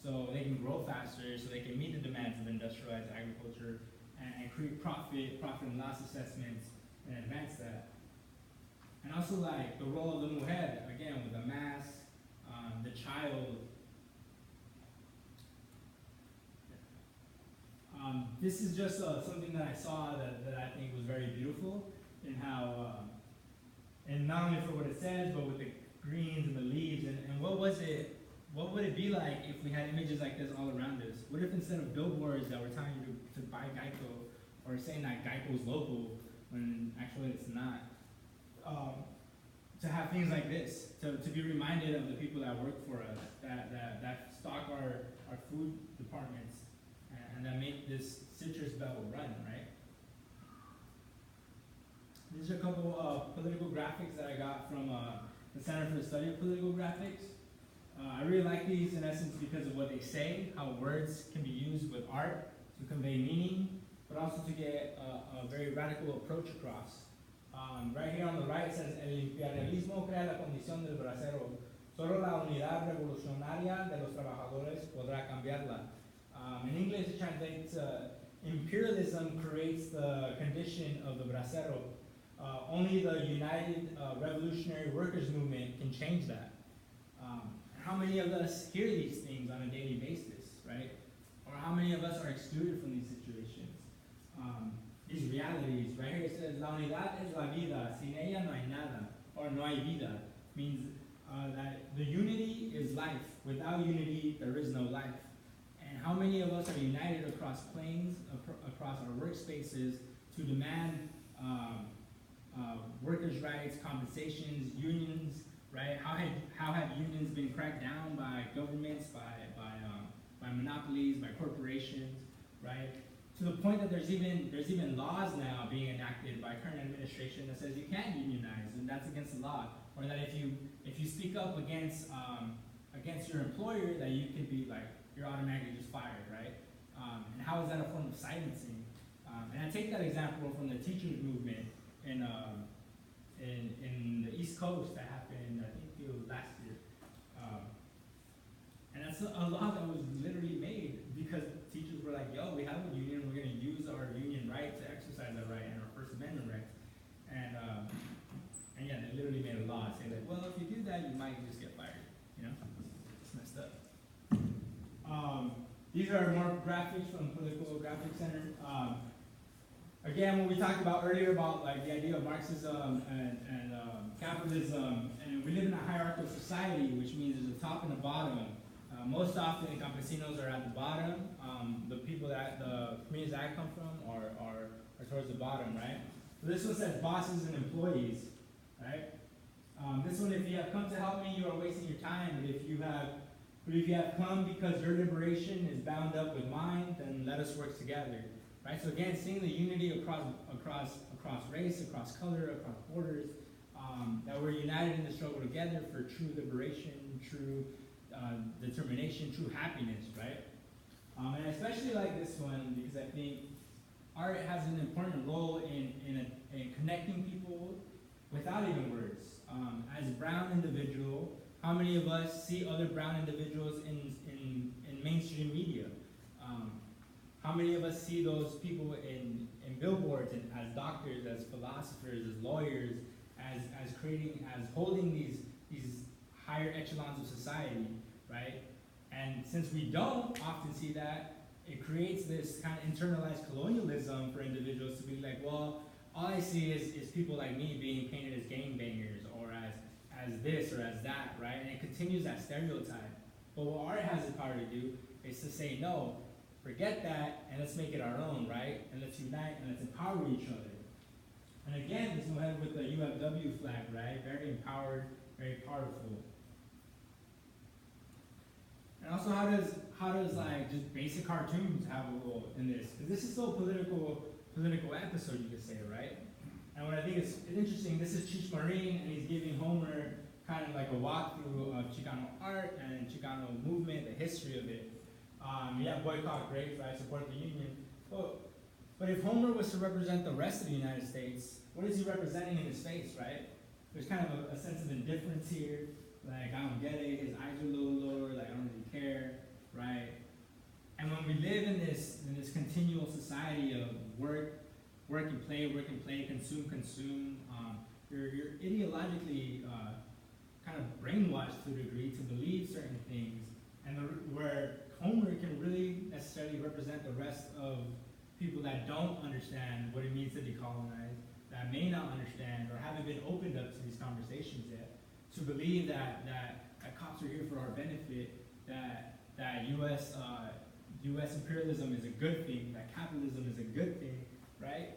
so they can grow faster, so they can meet the demands of industrialized agriculture and create profit and loss assessments and advance that. And also like the role of the mujer, again, with the mass, the child. This is just something that I saw that I think was very beautiful in how, and not only for what it says, but with the greens and the leaves, and what would it be like if we had images like this all around us? What if instead of billboards that were telling you to buy Geico, or saying that Geico's local, when actually it's not, to have things like this, to be reminded of the people that work for us, that stock our food departments, and that make this citrus belt run, right? These are a couple of political graphics that I got from the Center for the Study of Political Graphics. I really like these in essence because of what they say, how words can be used with art to convey meaning, but also to get a very radical approach across. Right here on the right it says, el imperialismo crea la condición del bracero. Solo la unidad revolucionaria de los trabajadores podrá cambiarla. In English it translates, imperialism creates the condition of the bracero. Only the United Revolutionary Workers Movement can change that. How many of us hear these things on a daily basis, right? Or how many of us are excluded from these situations? These realities, right here it says, La unidad es la vida, sin ella no hay nada, or no hay vida, means that the unity is life. Without unity, there is no life. And how many of us are united across planes, across our workspaces, to demand workers' rights, compensations, unions, right? How have unions been cracked down by governments, by monopolies, by corporations, right? To the point that there's even laws now being enacted by current administration that says you can't unionize, and that's against the law. Or that if you speak up against your employer, that you can be like, you're automatically just fired, right? And how is that a form of silencing? And I take that example from the teachers movement in the East Coast that happened, I think it was last year. And that's a law that was literally made because teachers were like, yo, we have a union, we're gonna use our union right to exercise that right and our First Amendment rights. And yeah, they literally made a law saying like, well, if you do that, you might just get fired, you know? It's messed up. These are more graphics from Political Graphics Center. Again, when we talked about earlier about like the idea of Marxism and capitalism, and we live in a hierarchical society, which means there's a top and a bottom. Most often, campesinos are at the bottom. The communities that I come from are towards the bottom, right? So this one says bosses and employees, right? This one, if you have come to help me, you are wasting your time. But if you have come because your liberation is bound up with mine, then let us work together, right? So again, seeing the unity across race, across color, across borders, that we're united in the struggle together for true liberation, true determination, true happiness, right? And I especially like this one because I think art has an important role in connecting people without even words. As a brown individual, how many of us see other brown individuals in mainstream media? How many of us see those people in billboards and as doctors, as philosophers, as lawyers, as holding these higher echelons of society, right? And since we don't often see that, it creates this kind of internalized colonialism for individuals to be like, well, all I see is people like me being painted as gangbangers or as this or as that, right? And it continues that stereotype. But what art has the power to do is to say, no, forget that, and let's make it our own, right? And let's unite, and let's empower each other. And again, this one with the UFW flag, right? Very empowered, very powerful. And also, how does like just basic cartoons have a role in this? Because this is still a political episode, you could say, right? And what I think is interesting, this is Cheech Marin, and he's giving Homer kind of like a walkthrough of Chicano art and Chicano movement, the history of it. Yeah, boycott grapes, right? Support the union. But if Homer was to represent the rest of the United States, what is he representing in his face, right? There's kind of a sense of indifference here. Like, I don't get it, his eyes are a little lower, like, I don't really care, right? And when we live in this continual society of work and play, consume, you're ideologically kind of brainwashed to a degree to believe certain things, and where Homer can really necessarily represent the rest of people that don't understand what it means to decolonize, that may not understand or haven't been opened up to these conversations yet, to believe that cops are here for our benefit, that U.S. imperialism is a good thing, that capitalism is a good thing, right?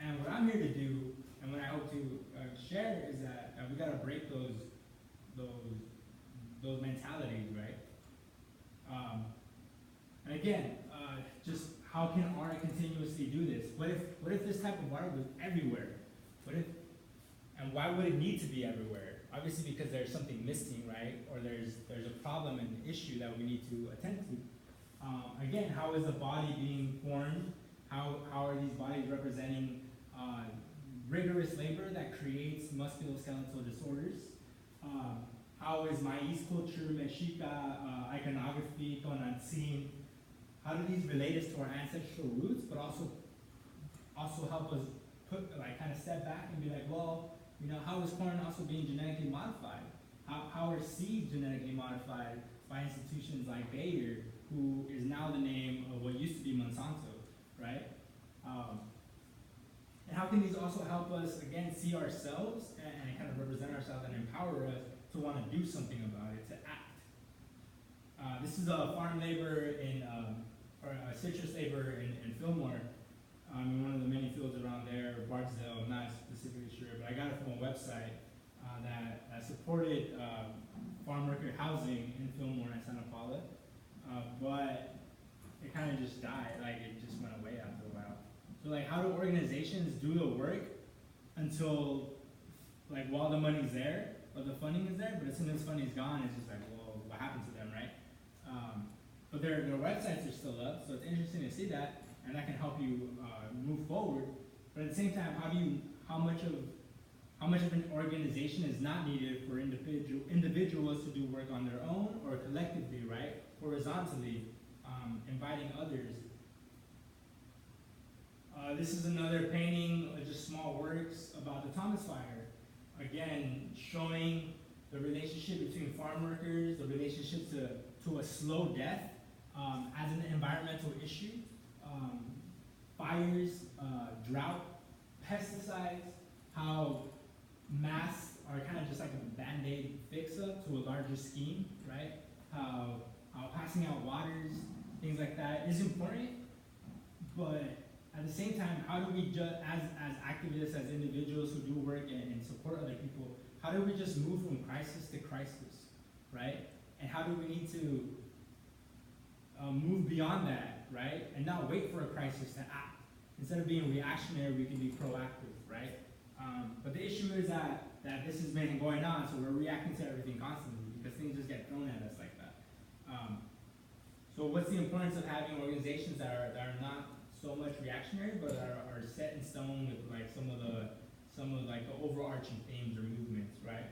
And what I'm here to do, and what I hope to share, is that we got to break those mentalities, right? And again, just how can art continuously do this? What if this type of art was everywhere? And why would it need to be everywhere? Obviously, because there's something missing, right? Or there's a problem and an issue that we need to attend to. Again, how is a body being formed? How are these bodies representing rigorous labor that creates musculoskeletal disorders? How is Maiz culture, Mexica, iconography, Tonantzin, how do these relate us to our ancestral roots, but also help us kind of step back and be like, well, how is corn also being genetically modified? how are seeds genetically modified by institutions like Bayer, who is now the name of what used to be Monsanto, right? And how can these also help us, again, see ourselves and kind of represent ourselves and empower us to want to do something about it, to act? This is a farm labor or a citrus labor in Fillmore, in one of the many fields around there, Bardsdale, I'm not specifically sure, but I got it from a website that supported farm worker housing in Fillmore and Santa Paula, but it kind of just died, like it just went away after a while. So like, how do organizations do the work until, like, while the money's there, or the funding is there, but as soon as funding's gone, it's just like, well, what happened to them, right? But their websites are still up, so it's interesting to see that, and that can help you move forward. But at the same time, how much of an organization is not needed for individuals to do work on their own or collectively, right? Horizontally, inviting others. This is another painting, just small works about the Thomas Fire. Again, showing the relationship between farm workers, the relationship to a slow death as an environmental issue. Fires, drought, pesticides, how masks are kind of just like a band-aid fix-up to a larger scheme, right? How passing out waters, things like that is important, but at the same time, how do we just, as activists, as individuals who do work and support other people, how do we just move from crisis to crisis, right? And how do we need to move beyond that, right? And not wait for a crisis to act. Instead of being reactionary, we can be proactive, right? But the issue is that this has been going on, so we're reacting to everything constantly because things just get thrown at us like that. So what's the importance of having organizations that are not so much reactionary, but are set in stone with like some of like the overarching themes or movements, right?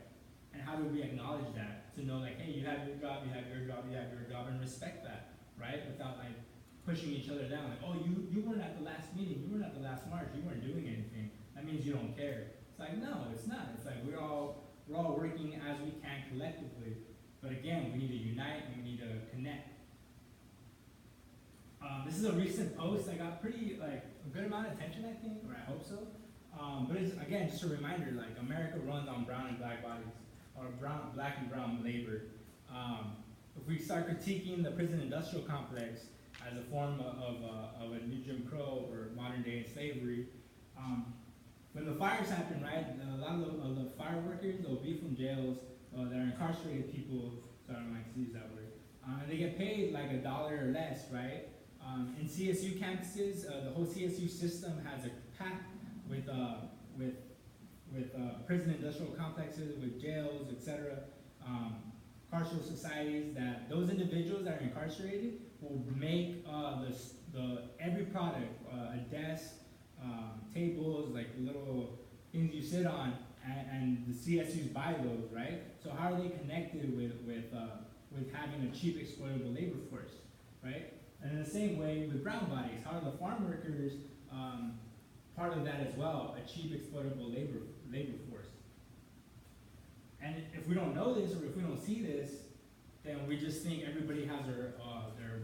And how do we acknowledge that to know like, hey, you have your job, you have your job, you have your job, and respect that, right? Without like pushing each other down, like, oh, you weren't at the last meeting, you weren't at the last march, you weren't doing anything. That means you don't care. It's like, no, it's not. It's like we're all working as we can collectively. But again, we need to unite and we need to connect. This is a recent post that got pretty, like, a good amount of attention, I think, or I hope so. But it's, again, just a reminder, like, America runs on brown and black bodies, or black and brown labor. If we start critiquing the prison industrial complex as a form of a new Jim Crow or modern day slavery, when the fires happen, right, a lot of the fire workers, they'll be from jails, that are incarcerated people, sorry, I don't like to use that word, and they get paid like $1 or less, right? In CSU campuses, the whole CSU system has a pact with prison industrial complexes, with jails, etc., carceral societies, that those individuals that are incarcerated will make every product, a desk, tables, like little things you sit on, and the CSUs buy those, right? So how are they connected with having a cheap exploitable labor force, right? And in the same way with brown bodies, how are the farm workers part of that as well, a cheap exploitable labor force? And if we don't know this, or if we don't see this, then we just think everybody has their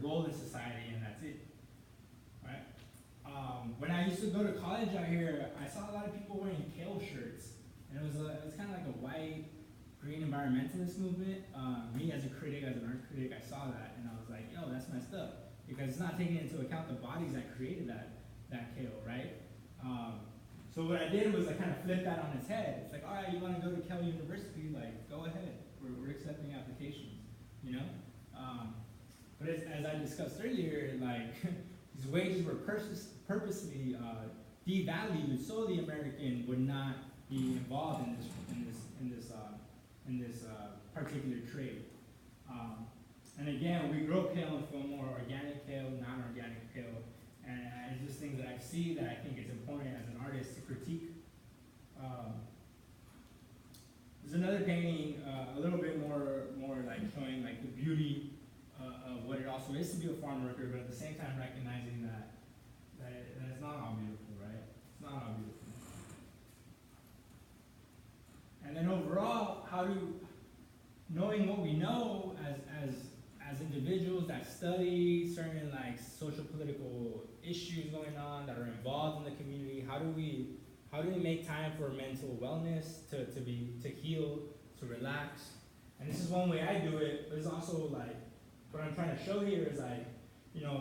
role in society and that's it, right? When I used to go to college out here, I saw a lot of people wearing kale shirts, and it was kind of like a white, green environmentalist movement. Me as a critic, as an art critic, I saw that, and I was like, yo, that's messed up, because it's not taking into account the bodies that created that kale, right? So what I did was I kind of flipped that on its head. It's like, all right, you want to go to Cal University, like, go ahead. We're accepting applications, you know? But as I discussed earlier, like, these wages were purposely devalued so the American would not be involved in this particular trade. And again, we grow kale in Fillmore, organic kale, non-organic kale, and it's just things that I see that I think it's important as an artist to critique. There's another painting, a little bit more like showing like the beauty of what it also is to be a farm worker, but at the same time recognizing that it's not all beautiful, right? It's not all beautiful. And then overall, how do knowing what we know as individuals that study certain like social political issues going on that are involved in the community, how do we make time for mental wellness, to heal, to relax? And this is one way I do it, but it's also like, what I'm trying to show here is like,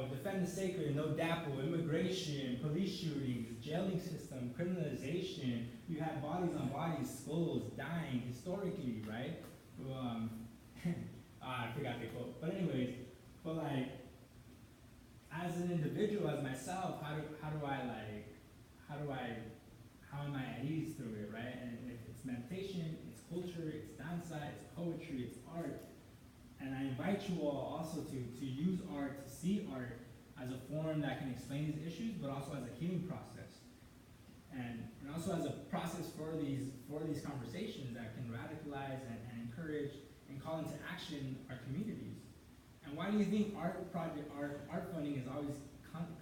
defend the sacred, no DAPL, immigration, police shootings, jailing system, criminalization. You have bodies on bodies, skulls, dying historically, right? I forgot the quote. But anyways, as an individual, as myself, how am I at ease through it, right? And it's meditation, it's culture, it's danza, it's poetry, it's art. And I invite you all also to use art, to see art as a form that can explain these issues, but also as a healing process. And also as a process for these conversations that can radicalize and encourage and call into action our communities. And why do you think art funding is always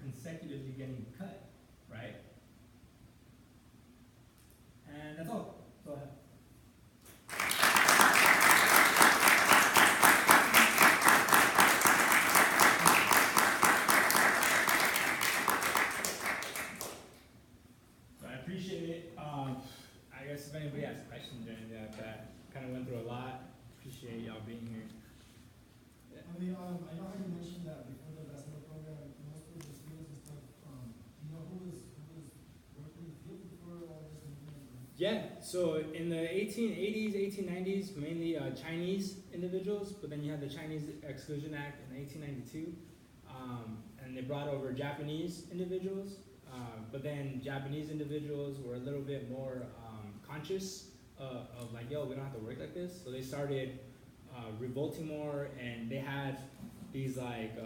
consecutively getting cut, right? And that's all. Go ahead. So I appreciate it. I guess if anybody has questions or anything like that, kind of went through a lot. Appreciate y'all being here. I mean, I know how you mentioned that before the basketball program, most of the students and stuff, do you know who was working in the field before all this movement? Yeah, so in the 1880s, 1890s, mainly Chinese individuals, but then you had the Chinese Exclusion Act in 1892, and they brought over Japanese individuals, but then Japanese individuals were a little bit more conscious of like, yo, we don't have to work like this, so they started revolting more, and they had these like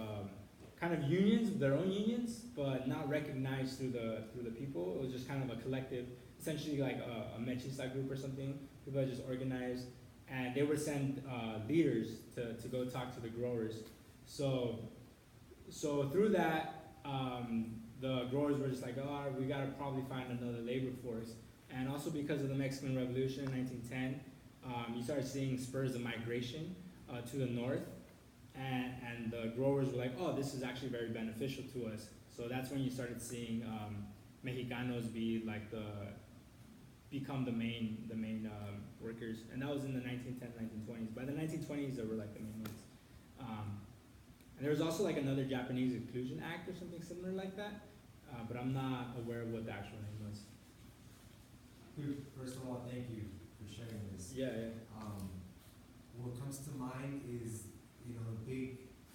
kind of unions, their own unions, but not recognized through the people. It was just kind of a collective, essentially like a mechista group or something. People that just organized, and they would send leaders to go talk to the growers. So through that, the growers were just like, oh, we gotta probably find another labor force. And also because of the Mexican Revolution in 1910, you started seeing spurs of migration to the north, and the growers were like, oh, this is actually very beneficial to us. So that's when you started seeing Mexicanos become the main workers, and that was in the 1910s, 1920s. By the 1920s, they were like the main ones. And there was also like another Japanese Inclusion Act or something similar like that, but I'm not aware of what the actual name was. Dude, first of all, thank you for sharing this. Yeah. What comes to mind is,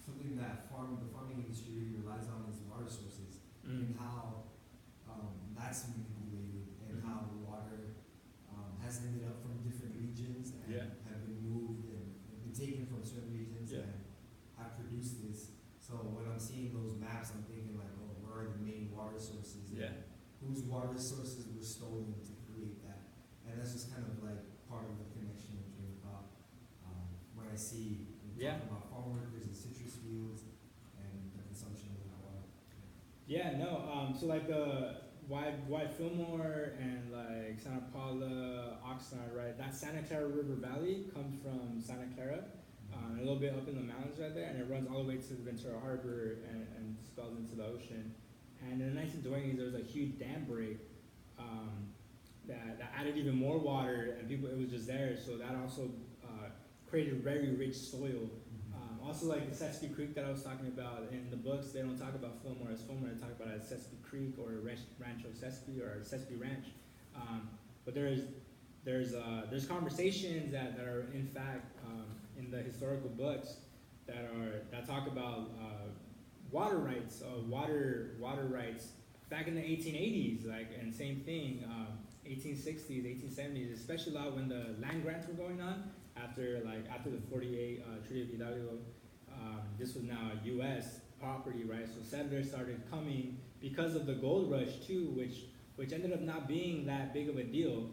something that the farming industry relies on is water sources, and how that's manipulated, and how the water has ended up from different regions and have been moved and been taken from certain regions and have produced this. So when I'm seeing those maps, I'm thinking like, oh, where are the main water sources? And whose water sources were stolen to create that? And that's just kind of like part of the connection and train of thought. When I see talking about farm workers and citrus fields and the consumption of that water. So like why Fillmore and like Santa Paula, Oxnard, right? That Santa Clara River Valley comes from Santa Clara, a little bit up in the mountains right there, and it runs all the way to Ventura Harbor and spills into the ocean. And in the 1920s, there was a huge dam break that added even more water, and it was just there. So that also created very rich soil. Also, like the Sespe Creek that I was talking about in the books, they don't talk about Fillmore as Fillmore. They talk about it as Sespe Creek or Rancho Sespe or Sespe Ranch. But there's conversations that are in fact in the historical books that talk about water rights, water rights back in the 1880s, and same thing, 1860s, 1870s, especially a lot when the land grants were going on after the 48 Treaty of Hidalgo. This was now U.S. property, right? So settlers started coming because of the gold rush too, which ended up not being that big of a deal.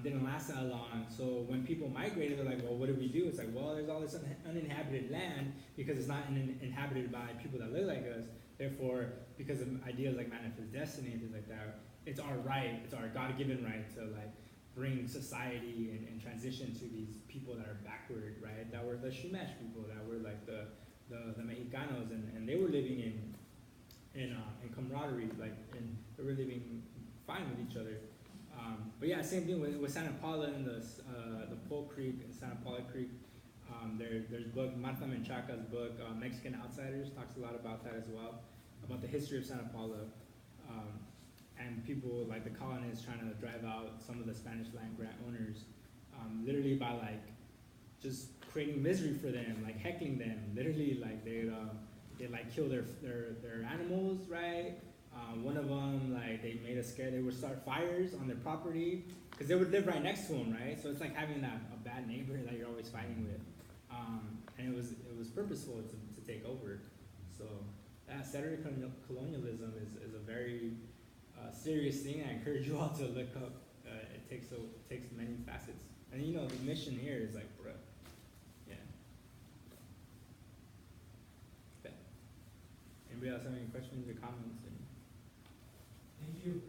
Didn't last that long. So when people migrated, they're like, well, what do we do? It's like, well, there's all this uninhabited land because it's not inhabited by people that look like us. Therefore, because of ideas like manifest destiny and things like that, it's our right, it's our God-given right to bring society and transition to these people that are backward, right? That were the Shumash people, that were like the Mexicanos, and they were living in camaraderie, like, and they were living fine with each other. But yeah, same thing with Santa Paula and the Pole Creek and Santa Paula Creek. There's book, Martha Menchaca's book, Mexican Outsiders, talks a lot about that as well, about the history of Santa Paula. And people like the colonists trying to drive out some of the Spanish land grant owners, literally by like just creating misery for them, like heckling them. Literally, like they like kill their animals, right? One of them, like they made us scared. They would start fires on their property because they would live right next to them, right? So it's like having a bad neighbor that you're always fighting with, and it was purposeful to take over. So that Saturday colonialism is a very serious thing. I encourage you all to look up. It takes many facets, and you know the mission here is like, bruh, yeah. Okay. Anybody else have any questions or comments? Thank you.